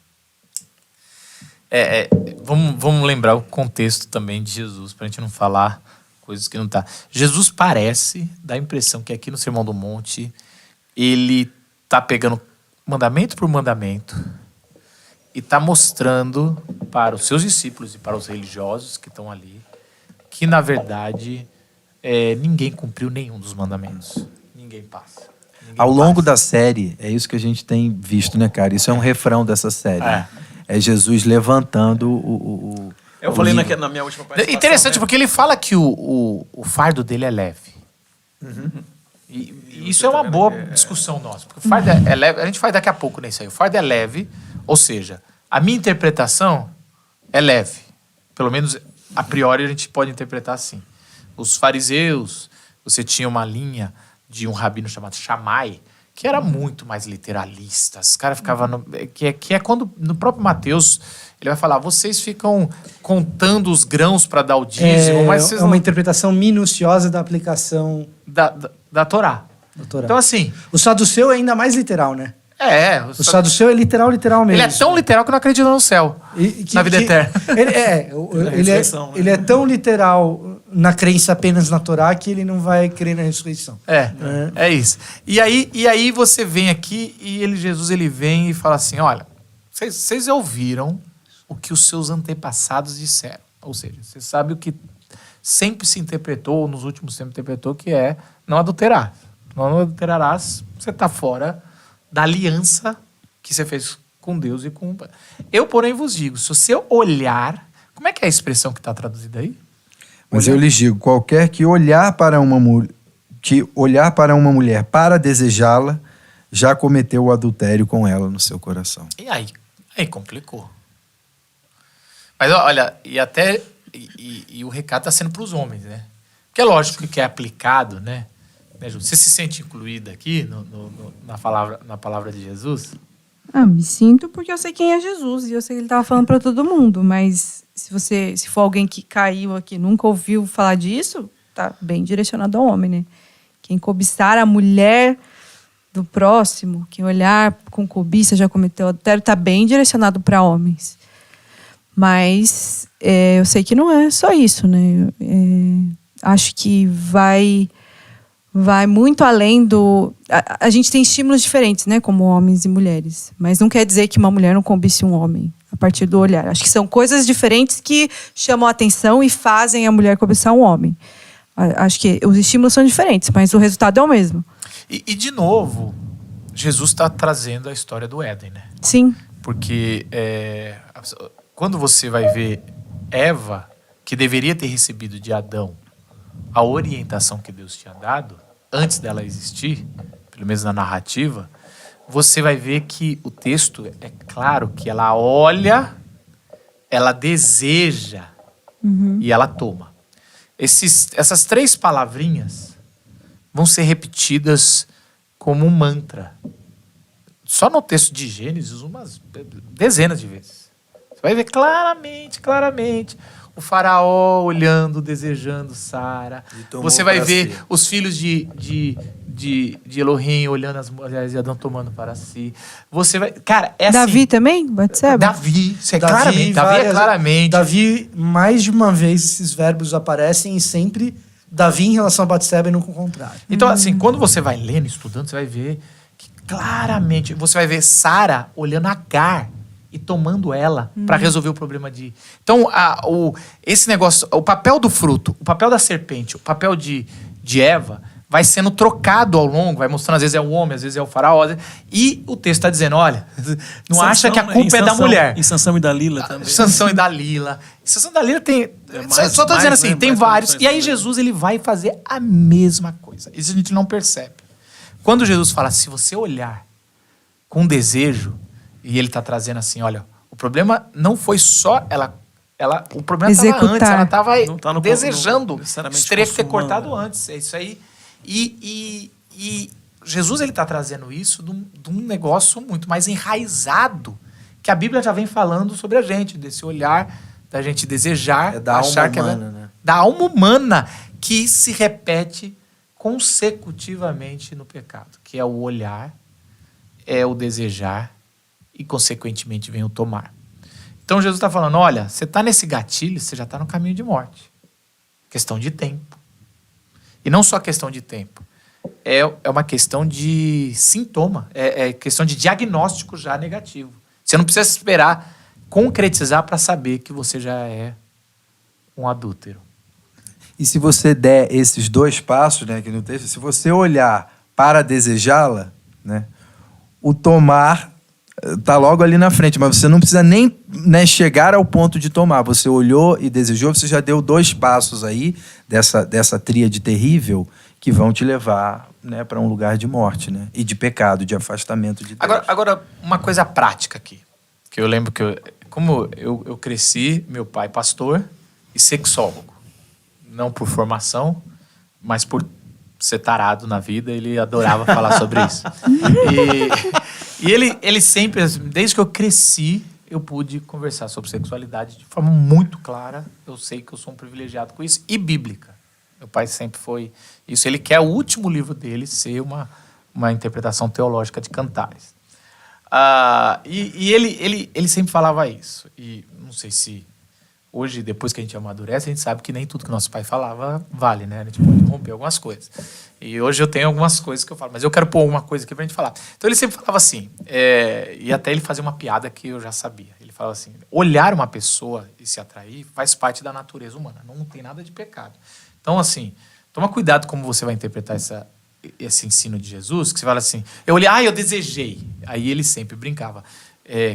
Vamos lembrar o contexto também de Jesus, para a gente não falar coisas que não tá. Jesus parece, dá a impressão que aqui no Sermão do Monte, ele tá pegando mandamento por mandamento e está mostrando para os seus discípulos e para os religiosos que estão ali que, na verdade, ninguém cumpriu nenhum dos mandamentos. Ninguém passa. Ao longo da série, é isso que a gente tem visto, né, cara? Isso é um refrão dessa série. É Jesus levantando o Eu falei na minha última participação. Interessante, né? porque ele fala que o fardo dele é leve. E isso é uma boa discussão nossa. Porque o fardo é leve. A gente vai daqui a pouco nisso aí. O fardo é leve, ou seja, a minha interpretação é leve. Pelo menos, a priori, a gente pode interpretar assim. Os fariseus, você tinha uma linha de um rabino chamado Shammai, que era muito mais literalista. Os caras ficavam... Que é quando, no próprio Mateus, ele vai falar, vocês ficam contando os grãos para dar o dízimo, mas vocês é uma interpretação minuciosa da aplicação da Torá. da Torá. Então, assim... O saduceu é ainda mais literal, né? O saduceu é literal mesmo. Ele é tão literal que não acredita no céu, na vida eterna. Ele é tão literal na crença apenas na Torá que ele não vai crer na ressurreição. É isso. E aí você vem aqui e Jesus ele vem e fala assim, olha, vocês ouviram o que os seus antepassados disseram. Ou seja, você sabe o que sempre se interpretou, ou nos últimos tempos interpretou, que é não adulterar. Não adulterarás, você está fora da aliança que você fez com Deus e com... Eu, porém, vos digo, se você olhar... Como é que é a expressão que está traduzida aí? Mas eu lhes digo, qualquer que olhar para uma mulher para desejá-la, já cometeu o adultério com ela no seu coração. E aí complicou. Mas olha, e o recado está sendo para os homens, né? Porque é lógico que é aplicado, né? Você se sente incluída aqui na palavra de Jesus? Me sinto porque eu sei quem é Jesus e eu sei que ele estava falando para todo mundo, mas se for alguém que caiu aqui, nunca ouviu falar disso, tá bem direcionado ao homem, né? Quem cobiçar a mulher do próximo, quem olhar com cobiça já cometeu adultério, tá bem direcionado para homens. Mas eu sei que não é só isso, né? Acho que vai muito além do... A gente tem estímulos diferentes, né? Como homens e mulheres. Mas não quer dizer que uma mulher não cobice um homem a partir do olhar. Acho que são coisas diferentes que chamam a atenção e fazem a mulher cobiçar um homem. Acho que os estímulos são diferentes, mas o resultado é o mesmo. E de novo, Jesus está trazendo a história do Éden, né? Sim. Porque quando você vai ver Eva, que deveria ter recebido de Adão a orientação que Deus tinha dado, antes dela existir, pelo menos na narrativa, você vai ver que o texto é claro que ela olha, ela deseja e ela toma. Essas 3 palavrinhas vão ser repetidas como um mantra. Só no texto de Gênesis, umas dezenas de vezes. Você vai ver claramente, o faraó olhando, desejando Sara. Você vai ver os filhos de Elohim olhando as mulheres de Adão tomando para si. Você vai... Cara, Davi assim... também? Batseba? Davi é claramente. Davi, mais de uma vez, esses verbos aparecem e sempre Davi em relação a Batseba e não com o contrário. Então, assim, quando você vai lendo, estudando, você vai ver que claramente... Você vai ver Sara olhando Agar e tomando ela para resolver o problema de... Então, esse negócio, o papel do fruto, o papel da serpente, o papel de Eva vai sendo trocado ao longo, vai mostrando, às vezes é o homem, às vezes é o faraó, e o texto está dizendo, olha, não Sansão, acha que a culpa é da mulher. E Sansão e Dalila também. Sansão e Dalila. Sansão e Dalila tem... só estou dizendo assim, tem vários. E aí Jesus ele vai fazer a mesma coisa. Isso a gente não percebe. Quando Jesus fala, se você olhar com desejo, e ele está trazendo assim, olha, o problema não foi só o problema estava antes, ela estava desejando. Isso teria que ter cortado antes. É isso aí. E Jesus ele está trazendo isso de um negócio muito mais enraizado, que a Bíblia já vem falando sobre a gente, desse olhar da gente desejar, da achar alma que humana, né? Da alma humana que se repete consecutivamente no pecado, que é o olhar, é o desejar e, consequentemente, vem o tomar. Então, Jesus está falando, olha, você está nesse gatilho, você já está no caminho de morte. Questão de tempo. E não só questão de tempo. é uma questão de sintoma, é questão de diagnóstico já negativo. Você não precisa esperar concretizar para saber que você já é um adúltero. E se você der esses 2 passos, né, que no texto, se você olhar para desejá-la, né, o tomar tá logo ali na frente, mas você não precisa nem, né, chegar ao ponto de tomar. Você olhou e desejou, você já deu 2 passos aí dessa tríade terrível que vão te levar, né, para um lugar de morte, né, e de pecado, de afastamento de Deus. Agora, uma coisa prática aqui, que eu lembro que como eu cresci, meu pai pastor e sexólogo. Não por formação, mas por ser tarado na vida, ele adorava falar sobre isso. E ele sempre, desde que eu cresci, eu pude conversar sobre sexualidade de forma muito clara. Eu sei que eu sou um privilegiado com isso. E bíblica. Meu pai sempre foi isso. Ele quer o último livro dele ser uma interpretação teológica de Cantares. E ele sempre falava isso. E não sei se hoje, depois que a gente amadurece, a gente sabe que nem tudo que nosso pai falava vale, né? A gente pode romper algumas coisas. E hoje eu tenho algumas coisas que eu falo, mas eu quero pôr uma coisa aqui pra gente falar. Então ele sempre falava assim, e até ele fazia uma piada que eu já sabia. Ele falava assim, olhar uma pessoa e se atrair faz parte da natureza humana, não tem nada de pecado. Então assim, toma cuidado como você vai interpretar esse ensino de Jesus, que você fala assim, eu olhei, eu desejei. Aí ele sempre brincava.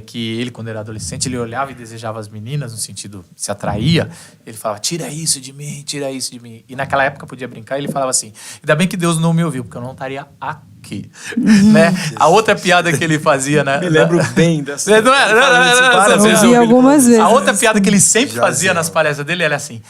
Que ele, quando era adolescente, ele olhava e desejava as meninas, no sentido, se atraía, ele falava, tira isso de mim, tira isso de mim. E naquela época podia brincar, ele falava assim, ainda bem que Deus não me ouviu, porque eu não estaria aqui. Né? A outra piada que ele fazia... Me lembro bem dessa. Eu vi algumas vezes. A outra piada que ele sempre fazia nas palestras dele era assim,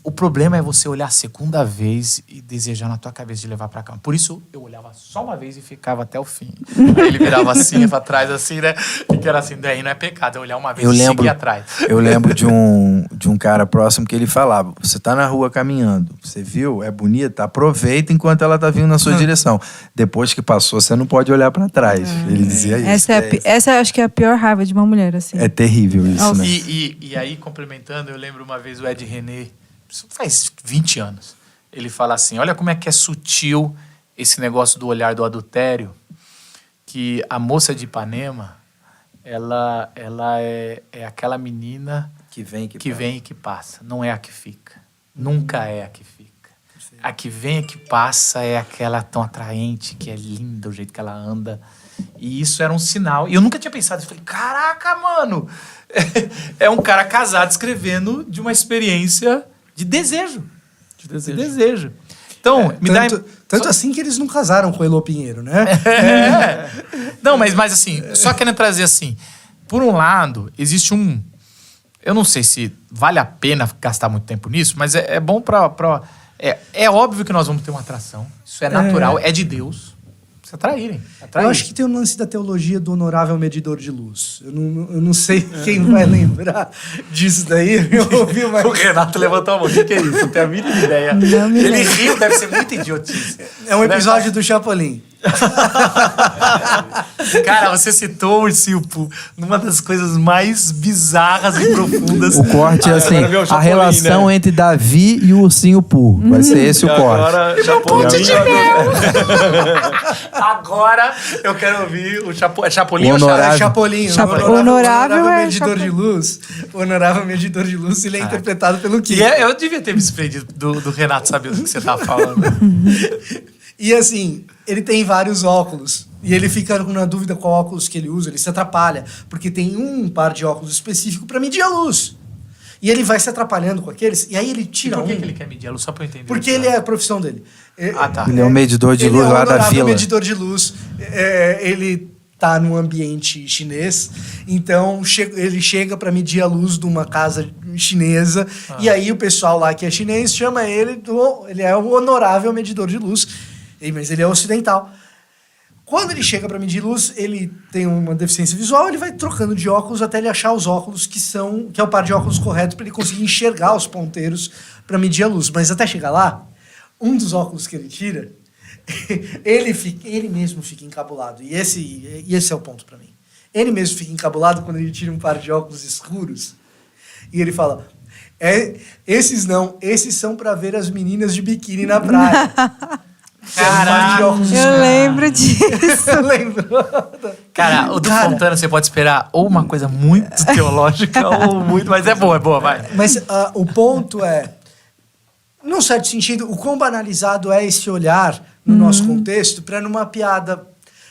o problema é você olhar a segunda vez e desejar na tua cabeça de levar pra cama. Por isso, eu olhava só uma vez e ficava até o fim. Aí ele virava assim, pra trás, assim, né? Que era assim, daí não é pecado, é olhar uma vez e seguir atrás. Eu lembro de um cara próximo que ele falava, você tá na rua caminhando, você viu, é bonita, aproveita enquanto ela tá vindo na sua direção. Depois que passou, você não pode olhar pra trás. Ele dizia isso. Essa acho que é a pior raiva de uma mulher, assim. É terrível isso, né? E aí, complementando, eu lembro uma vez o Ed René, isso faz 20 anos, ele fala assim, olha como é que é sutil esse negócio do olhar do adultério, que a moça de Ipanema, ela é aquela menina que vem e que passa, não é a que fica. Nunca é a que fica. Sim. A que vem e que passa é aquela tão atraente, que é linda o jeito que ela anda. E isso era um sinal. E eu nunca tinha pensado, eu falei, caraca, mano, é um cara casado escrevendo de uma experiência de desejo. De desejo. Então, Tanto assim que eles não casaram com Elô Pinheiro, né? Não, mas assim, só querendo trazer assim, por um lado, existe eu não sei se vale a pena gastar muito tempo nisso, mas é bom é óbvio que nós vamos ter uma atração. Isso é natural, é de Deus. Se atraírem. Eu acho que tem um lance da teologia do honorável medidor de luz. Eu não sei quem vai lembrar disso daí. Eu ouvi uma... O Renato levantou a mão. O que é isso? Não tenho a mínima ideia. Ele riu, deve ser muito idiotice. É um episódio do Chapolin. Cara, você citou o Ursinho Pooh numa das coisas mais bizarras e profundas. O corte é assim, a relação entre Davi e o Ursinho Pooh. Vai ser esse o corte. Agora, ponte de mel. Agora eu quero ouvir o Chapolin ou Chapolin. Honorável medidor de luz. O honorável medidor de luz, ele é interpretado pelo Kiko. Eu devia ter me surpreendido do Renato saber do que você tava falando. E assim, ele tem vários óculos. E ele fica na dúvida qual óculos que ele usa, ele se atrapalha. Porque tem um par de óculos específico para medir a luz. E ele vai se atrapalhando com aqueles, e aí ele tira Por que ele quer medir a luz? Só pra eu entender. Porque ele é a profissão dele. Tá. Ele é um medidor de luz lá da vila. Ele é um medidor de luz. Ele tá num ambiente chinês, então ele chega para medir a luz de uma casa chinesa, e aí o pessoal lá que é chinês chama ele ele é o honorável medidor de luz, mas ele é ocidental. Quando ele chega para medir luz, ele tem uma deficiência visual, ele vai trocando de óculos até ele achar os óculos que é o par de óculos correto para ele conseguir enxergar os ponteiros para medir a luz. Mas até chegar lá, um dos óculos que ele tira, ele mesmo fica encabulado. E esse é o ponto para mim. Ele mesmo fica encabulado quando ele tira um par de óculos escuros e ele fala: esses são para ver as meninas de biquíni na praia. Caralho! Eu lembro disso. Eu lembro. Cara, o do Cara. Fontana você pode esperar ou uma coisa muito teológica ou muito... Mas é boa, vai. Mas o ponto é, num certo sentido, o quão banalizado é esse olhar no nosso contexto para numa piada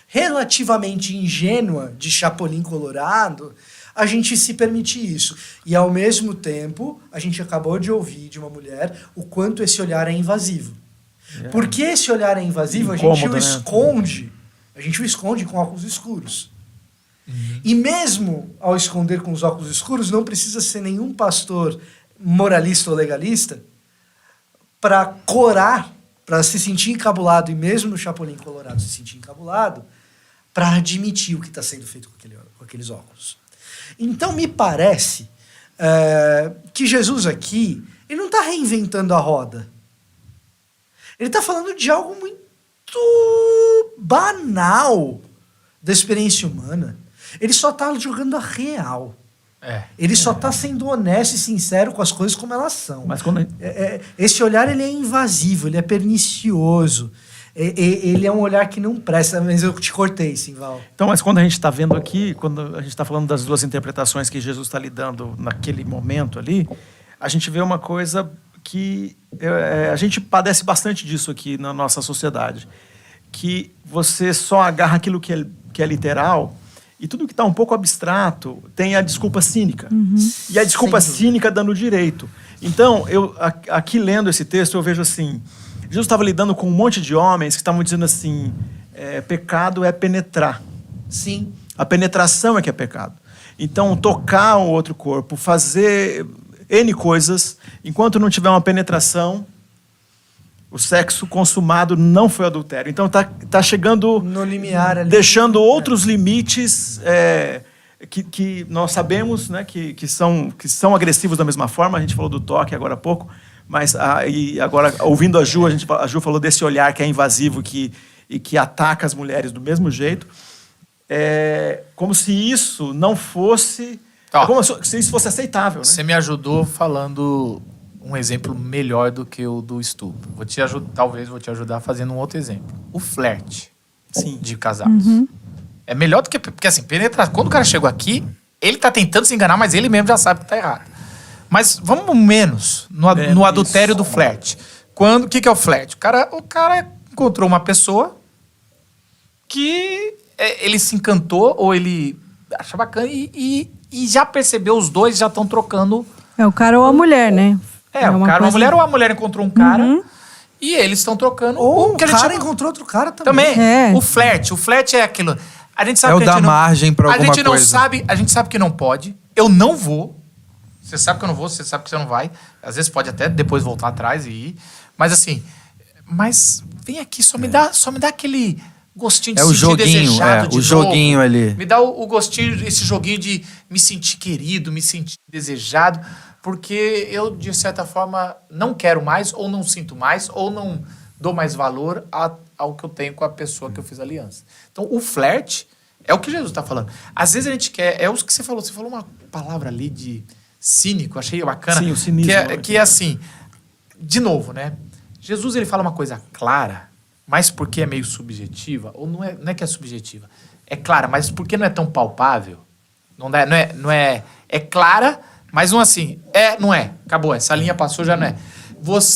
relativamente ingênua de Chapolin Colorado, a gente se permitir isso. E, ao mesmo tempo, a gente acabou de ouvir de uma mulher o quanto esse olhar é invasivo. Porque esse olhar é invasivo, a gente o Incômodo, né? esconde. A gente o esconde com óculos escuros. E mesmo ao esconder com os óculos escuros, não precisa ser nenhum pastor moralista ou legalista para corar, para se sentir encabulado, e mesmo no Chapolin Colorado se sentir encabulado, para admitir o que está sendo feito com aqueles óculos. Então, me parece que Jesus aqui, ele não está reinventando a roda. Ele está falando de algo muito banal da experiência humana. Ele só está jogando a real. Ele só está sendo honesto e sincero com as coisas como elas são. Mas quando Esse olhar, ele é invasivo, ele é pernicioso. Ele é um olhar que não presta, mas eu te cortei, Simval. Então, mas quando a gente está vendo aqui, quando a gente está falando das duas interpretações que Jesus está lidando naquele momento ali, a gente vê uma coisa que a gente padece bastante disso aqui na nossa sociedade, que você só agarra aquilo que é literal, e tudo que está um pouco abstrato tem a desculpa cínica. E a desculpa cínica dando direito. Então, aqui lendo esse texto, eu vejo assim, Jesus estava lidando com um monte de homens que estavam dizendo assim, pecado é penetrar. Sim. A penetração é que é pecado. Então, tocar o outro corpo, fazer N coisas, enquanto não tiver uma penetração, o sexo consumado não foi adultério. Então, tá chegando... No limiar ali. Deixando outros limites que nós sabemos, né, que são agressivos da mesma forma. A gente falou do toque agora há pouco, mas e agora, ouvindo a Ju falou desse olhar que é invasivo e que ataca as mulheres do mesmo jeito. Como se isso não fosse... como se isso fosse aceitável. Né? Você me ajudou falando um exemplo melhor do que o do estupro. Talvez vou te ajudar fazendo um outro exemplo. O flerte de casados. É melhor do que... Porque assim, penetrar. Quando o cara chegou aqui, ele tá tentando se enganar, mas ele mesmo já sabe que tá errado. Mas vamos menos no adultério do flerte. O que é o flerte? O cara encontrou uma pessoa que ele se encantou ou ele acha bacana e já percebeu, os dois já estão trocando... É o cara ou a mulher, né? O cara ou a mulher, ou a mulher encontrou um cara e eles estão trocando... Ou o que a cara gente... encontrou outro cara também. Também. O flerte é aquilo... A gente sabe É o que a gente dar margem pra alguma A gente não coisa. sabe, a gente sabe que não pode. Eu não vou. Você sabe que eu não vou, você sabe que você não vai. Às vezes pode até depois voltar atrás e ir. Mas assim... Mas vem aqui, só me dá aquele... gostinho de o sentir joguinho, desejado de o joguinho novo. ali. Me dá o gostinho, esse joguinho de me sentir querido, me sentir desejado, porque eu, de certa forma, não quero mais, ou não sinto mais, ou não dou mais valor ao que eu tenho com a pessoa que eu fiz aliança. Então, o flerte é o que Jesus está falando. Às vezes a gente quer... É o que você falou. Você falou uma palavra ali de cínico, achei bacana. Sim, o cinismo. Que é assim... De novo, né? Jesus, ele fala uma coisa clara, mas porque é meio subjetiva, ou não é que é subjetiva, é clara, mas porque não é tão palpável, é clara, mas não assim, não é, acabou, essa linha passou, já não é.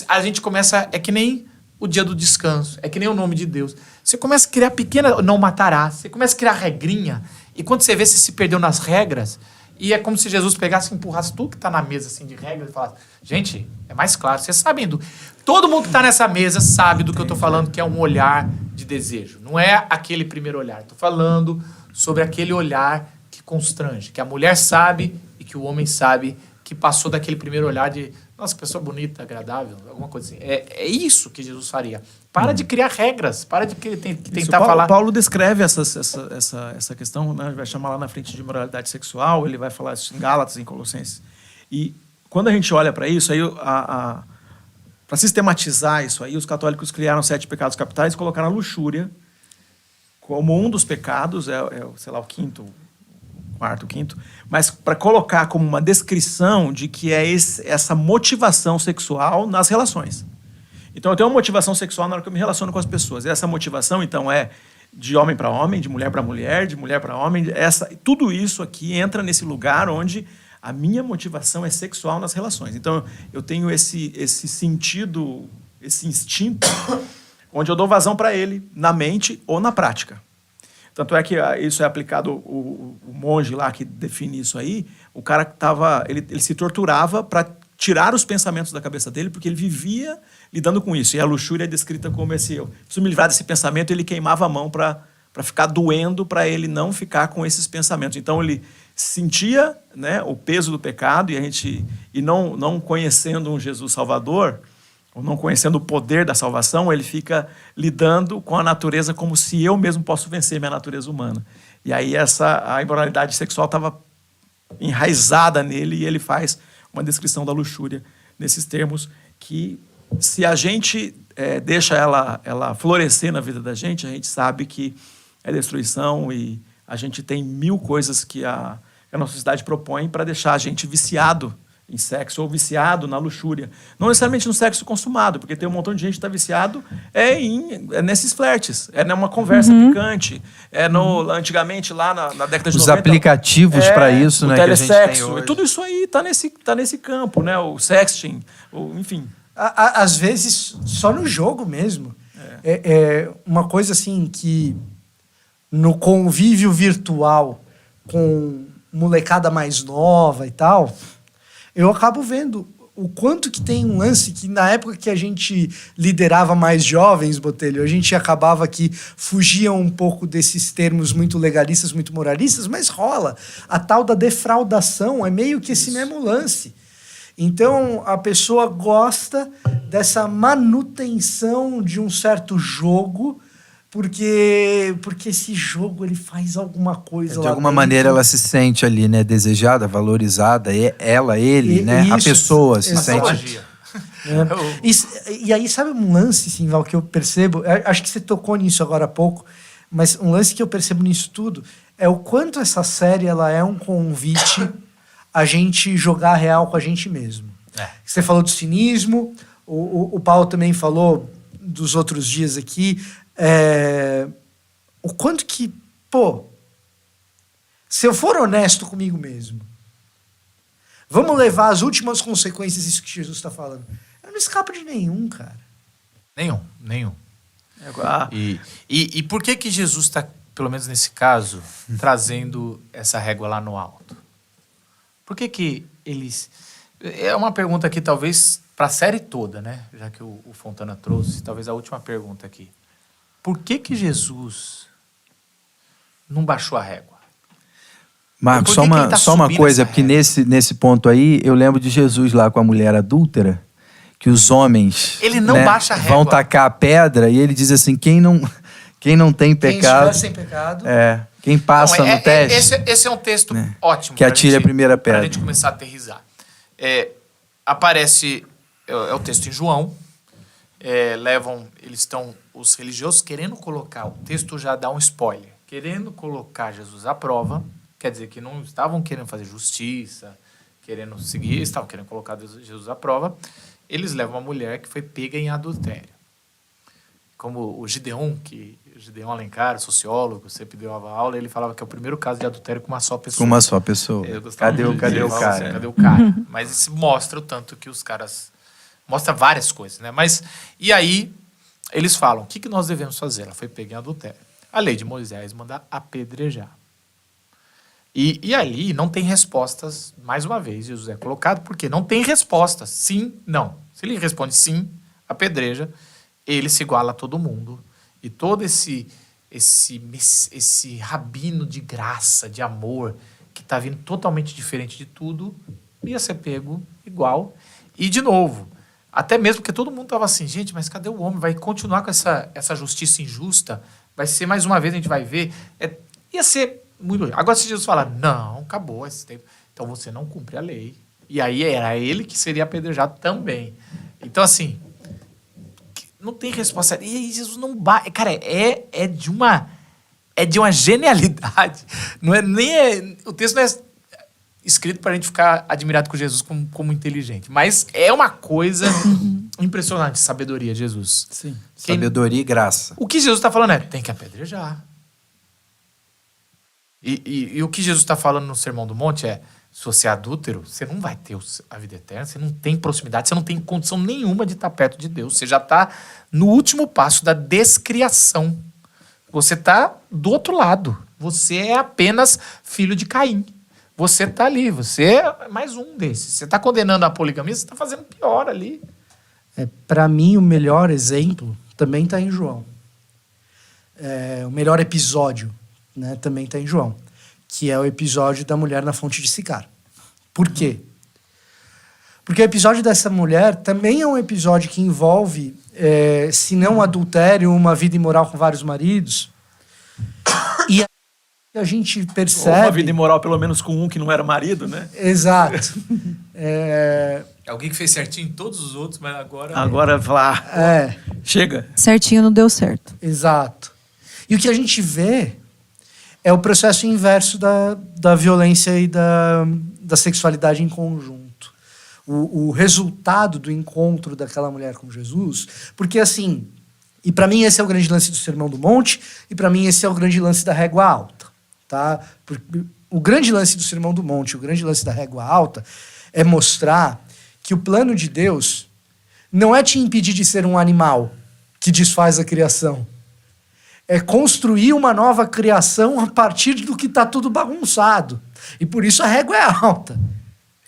A gente começa, é que nem o dia do descanso, é que nem o nome de Deus. Você começa a criar não matarás, você começa a criar regrinha, e quando você vê, você se perdeu nas regras, e é como se Jesus pegasse e empurrasse tudo que está na mesa assim, de regras e falasse, gente, é mais claro, vocês sabem todo mundo que está nessa mesa sabe do que eu estou falando, que é um olhar de desejo. Não é aquele primeiro olhar. Estou falando sobre aquele olhar que constrange, que a mulher sabe e que o homem sabe, que passou daquele primeiro olhar de, nossa, pessoa bonita, agradável, alguma coisa assim. É isso que Jesus faria. Para de criar regras, para de tentar falar... Paulo descreve essa questão, né? Vai chamar lá na frente de moralidade sexual, ele vai falar isso em Gálatas, em Colossenses. E quando a gente olha para isso, aí para sistematizar isso aí, os católicos criaram 7 pecados capitais e colocaram a luxúria como um dos pecados, sei lá, o quinto, quarto, quinto, mas para colocar como uma descrição de que é essa motivação sexual nas relações. Então eu tenho uma motivação sexual na hora que eu me relaciono com as pessoas. E essa motivação, então, é de homem para homem, de mulher para mulher, de mulher para homem. Tudo isso aqui entra nesse lugar onde a minha motivação é sexual nas relações. Então eu tenho esse sentido, esse instinto, onde eu dou vazão para ele na mente ou na prática. Tanto é que isso é aplicado, o monge lá que define isso aí, o cara ele se torturava para tirar os pensamentos da cabeça dele, porque ele vivia lidando com isso. E a luxúria é descrita como eu preciso me livrar desse pensamento, ele queimava a mão para ficar doendo, para ele não ficar com esses pensamentos. Então ele sentia, né, o peso do pecado, e não conhecendo um Jesus Salvador, ou não conhecendo o poder da salvação, ele fica lidando com a natureza como se eu mesmo posso vencer minha natureza humana. E aí a imoralidade sexual estava enraizada nele, e ele faz uma descrição da luxúria nesses termos que, se a gente deixa ela florescer na vida da gente, a gente sabe que é destruição, e a gente tem 1000 coisas que a nossa sociedade propõe para deixar a gente viciado em sexo ou viciado na luxúria. Não necessariamente no sexo consumado, porque tem um montão de gente que está viciado nesses flertes, numa conversa picante, antigamente lá na década de 90. Os aplicativos para isso, né, que a gente tem hoje. Tudo isso aí está nesse campo, né? O sexting, enfim. Às vezes, só no jogo mesmo. É uma coisa assim que no convívio virtual com molecada mais nova e tal, eu acabo vendo o quanto que tem um lance que, na época que a gente liderava mais jovens, Botelho, a gente acabava que fugia um pouco desses termos muito legalistas, muito moralistas, mas rola. A tal da defraudação é meio que esse mesmo lance. Então, a pessoa gosta dessa manutenção de um certo jogo, porque esse jogo ele faz alguma coisa lá de alguma dentro. maneira ela se sente ali, né, desejada, valorizada, ele, né, isso, a pessoa se sente. Magia. E aí, sabe um lance, Simval, que eu percebo? Acho que você tocou nisso agora há pouco, mas um lance que eu percebo nisso tudo é o quanto essa série ela é um convite a gente jogar real com a gente mesmo. Você falou do cinismo, o Paulo também falou dos outros dias aqui. O quanto que, se eu for honesto comigo mesmo, vamos levar as últimas consequências disso que Jesus está falando. Eu não escapo de nenhum, cara. Nenhum. E por que Jesus está, pelo menos nesse caso, trazendo essa régua lá no alto? Por que eles... É uma pergunta aqui, talvez, para a série toda, né? Já que o Fontana trouxe, talvez a última pergunta aqui. Por que Jesus não baixou a régua? Marcos, só uma coisa, porque nesse ponto aí, eu lembro de Jesus lá com a mulher adúltera, que os homens ele não baixa a régua. Vão tacar a pedra, e ele diz assim, quem não tem pecado... Quem estiver sem pecado... Quem passa no teste... Esse é um texto ótimo. Que atire a primeira pedra. Para a gente começar a aterrissar. Aparece... É o texto em João. Os religiosos querendo colocar... O texto já dá um spoiler. Querendo colocar Jesus à prova. Quer dizer que não estavam querendo fazer justiça, querendo seguir, estavam querendo colocar Jesus à prova. Eles levam uma mulher que foi pega em adultério. Como o Gideon Alencar, sociólogo, sempre deu aula, ele falava que é o primeiro caso de adultério com uma só pessoa. Com uma só pessoa. Cadê o cara? Assim, cadê o cara? Mas isso mostra o tanto que os caras... Mostra várias coisas, né? Mas, e aí, eles falam, o que nós devemos fazer? Ela foi pega em adultério. A lei de Moisés manda apedrejar. E ali não tem respostas, mais uma vez, Jesus é colocado, porque não tem respostas. Sim, não. Se ele responde sim, apedreja, ele se iguala a todo mundo. E todo esse rabino de graça, de amor, que está vindo totalmente diferente de tudo, ia ser pego igual. E, de novo, até mesmo porque todo mundo estava assim, gente, mas cadê o homem? Vai continuar com essa justiça injusta? Vai ser, mais uma vez, a gente vai ver. Ia ser muito... Agora, se Jesus falar, não, acabou esse tempo, então você não cumpre a lei. E aí era ele que seria apedrejado também. Então, assim... Não tem resposta. E aí Jesus não bate. Cara, é de uma genialidade. Não é nem o texto não é escrito para a gente ficar admirado com Jesus como inteligente. Mas é uma coisa Impressionante, sabedoria de Jesus. Sim. Sabedoria e graça. O que Jesus está falando é, tem que apedrejar. E o que Jesus está falando no Sermão do Monte é, se você é adúltero, você não vai ter a vida eterna, você não tem proximidade, você não tem condição nenhuma de estar perto de Deus. Você já está no último passo da descriação. Você está do outro lado. Você é apenas filho de Caim. Você está ali, você é mais um desses. Você está condenando a poligamia, você está fazendo pior ali. Para mim, o melhor exemplo também está em João. O melhor episódio, né, também está em João, que é o episódio da mulher na fonte de Sicar. Por quê? Porque o episódio dessa mulher também é um episódio que envolve, se não adultério, uma vida imoral com vários maridos. E a gente percebe... Ou uma vida imoral, pelo menos com um que não era marido, né? Exato. Alguém que fez certinho em todos os outros, mas agora... Agora, falar, chega. Certinho não deu certo. Exato. E o que a gente vê é o processo inverso da violência e da sexualidade em conjunto. O resultado do encontro daquela mulher com Jesus, porque assim, e para mim esse é o grande lance do Sermão do Monte, e para mim esse é o grande lance da régua alta. Tá? O grande lance do Sermão do Monte, o grande lance da régua alta, é mostrar que o plano de Deus não é te impedir de ser um animal que desfaz a criação. É construir uma nova criação a partir do que está tudo bagunçado. E por isso a régua é alta.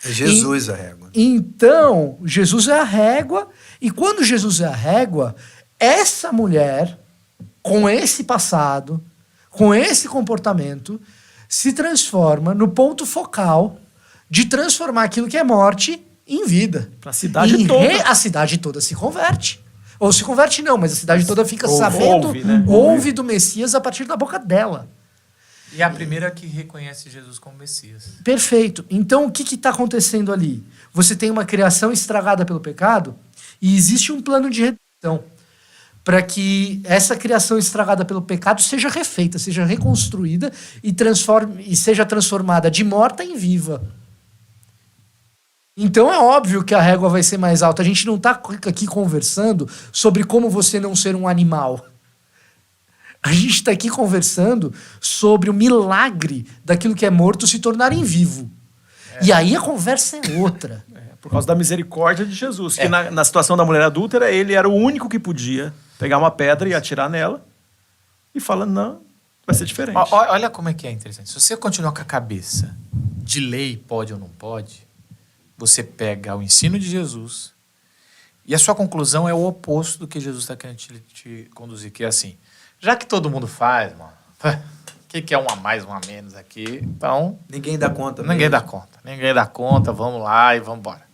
É Jesus a régua. Então, Jesus é a régua, e quando Jesus é a régua, essa mulher, com esse passado, com esse comportamento, se transforma no ponto focal de transformar aquilo que é morte em vida. Para a cidade toda. A cidade toda se converte. Ou se converte não, mas a cidade toda fica sabendo, ouve, né? ouve do Messias a partir da boca dela. E é a primeira que reconhece Jesus como Messias. Perfeito. Então, o que está acontecendo ali? Você tem uma criação estragada pelo pecado e existe um plano de redenção para que essa criação estragada pelo pecado seja refeita, seja reconstruída e seja transformada de morta em viva. Então é óbvio que a régua vai ser mais alta. A gente não está aqui conversando sobre como você não ser um animal. A gente está aqui conversando sobre o milagre daquilo que é morto se tornar em vivo. E aí a conversa é outra. Por causa da misericórdia de Jesus. Que na situação da mulher adúltera, ele era o único que podia pegar uma pedra e atirar nela. E fala, não, vai ser diferente. Olha como é que é interessante. Se você continuar com a cabeça de lei, pode ou não pode, você pega o ensino de Jesus e a sua conclusão é o oposto do que Jesus está querendo te conduzir, que é assim, já que todo mundo faz, mano, o que é um a mais, um a menos aqui? Então... Ninguém dá conta. Ninguém dá conta. Ninguém dá conta, vamos lá e vamos embora.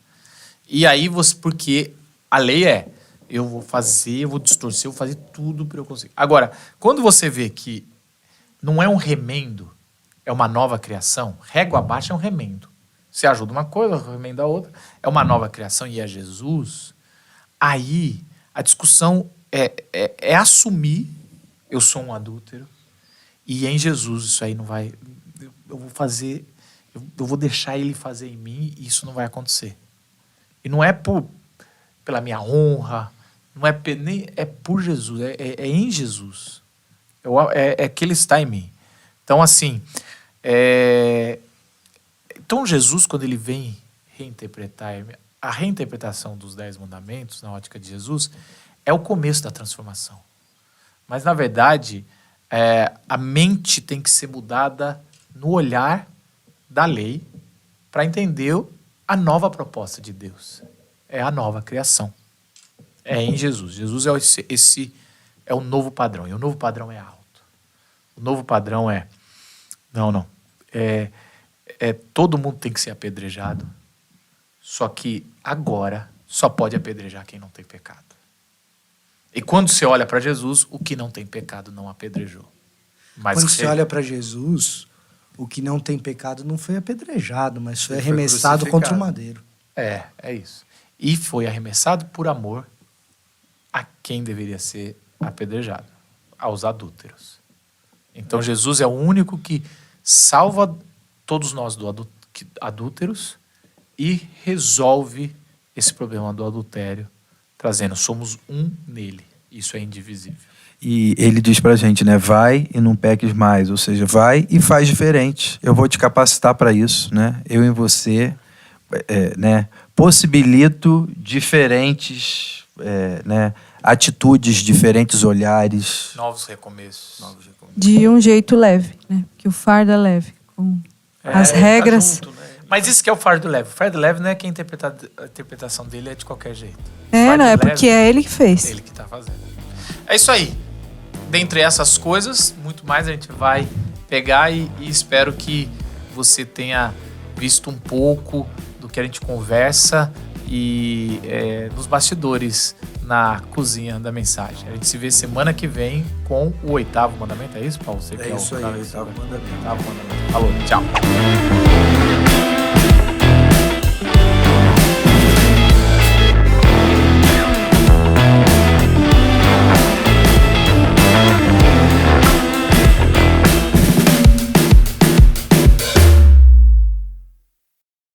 E aí, porque a lei é, eu vou fazer, eu vou distorcer, eu vou fazer tudo para eu conseguir. Agora, quando você vê que não é um remendo, é uma nova criação, régua abaixo é um remendo. Você ajuda uma coisa, remenda a outra, é uma nova criação e é Jesus. Aí, a discussão é assumir, eu sou um adúltero, e em Jesus isso aí não vai... Eu vou fazer... Eu vou deixar ele fazer em mim e isso não vai acontecer. E não é pela minha honra, não é nem é por Jesus, é em Jesus. É que ele está em mim. Então, assim, então Jesus, quando ele vem reinterpretar, a reinterpretação dos 10 mandamentos, na ótica de Jesus, é o começo da transformação. Mas, na verdade, a mente tem que ser mudada no olhar da lei para entender a nova proposta de Deus. É a nova criação. É em Jesus. Jesus é o novo padrão. E o novo padrão é alto. O novo padrão é... Não. Todo mundo tem que ser apedrejado. Só que agora só pode apedrejar quem não tem pecado. E quando você olha para Jesus, o que não tem pecado não apedrejou. Mas quando você olha para Jesus... O que não tem pecado não foi apedrejado, mas foi arremessado contra o madeiro. É isso. E foi arremessado por amor a quem deveria ser apedrejado, aos adúlteros. Então Jesus é o único que salva todos nós adúlteros e resolve esse problema do adultério trazendo. Somos um nele. Isso é indivisível. E ele diz pra gente, né? Vai e não peques mais. Ou seja, vai e faz diferente. Eu vou te capacitar para isso, né? Eu em você, né? Possibilito diferentes, né? Atitudes, diferentes olhares. Novos recomeços. De um jeito leve, né? Que o fardo é leve. Com as regras. Mas isso que é o fardo leve. O fardo leve não é que a interpretação dele é de qualquer jeito. Não, é Fardo porque leve, é ele que fez. ele que tá fazendo. É isso aí. Dentre essas coisas, muito mais a gente vai pegar e espero que você tenha visto um pouco do que a gente conversa e nos bastidores, na cozinha da mensagem. A gente se vê semana que vem com o 8º mandamento. É isso, Paulo? Você que É isso aí, o 8º mandamento. 8º mandamento. Falou, tchau.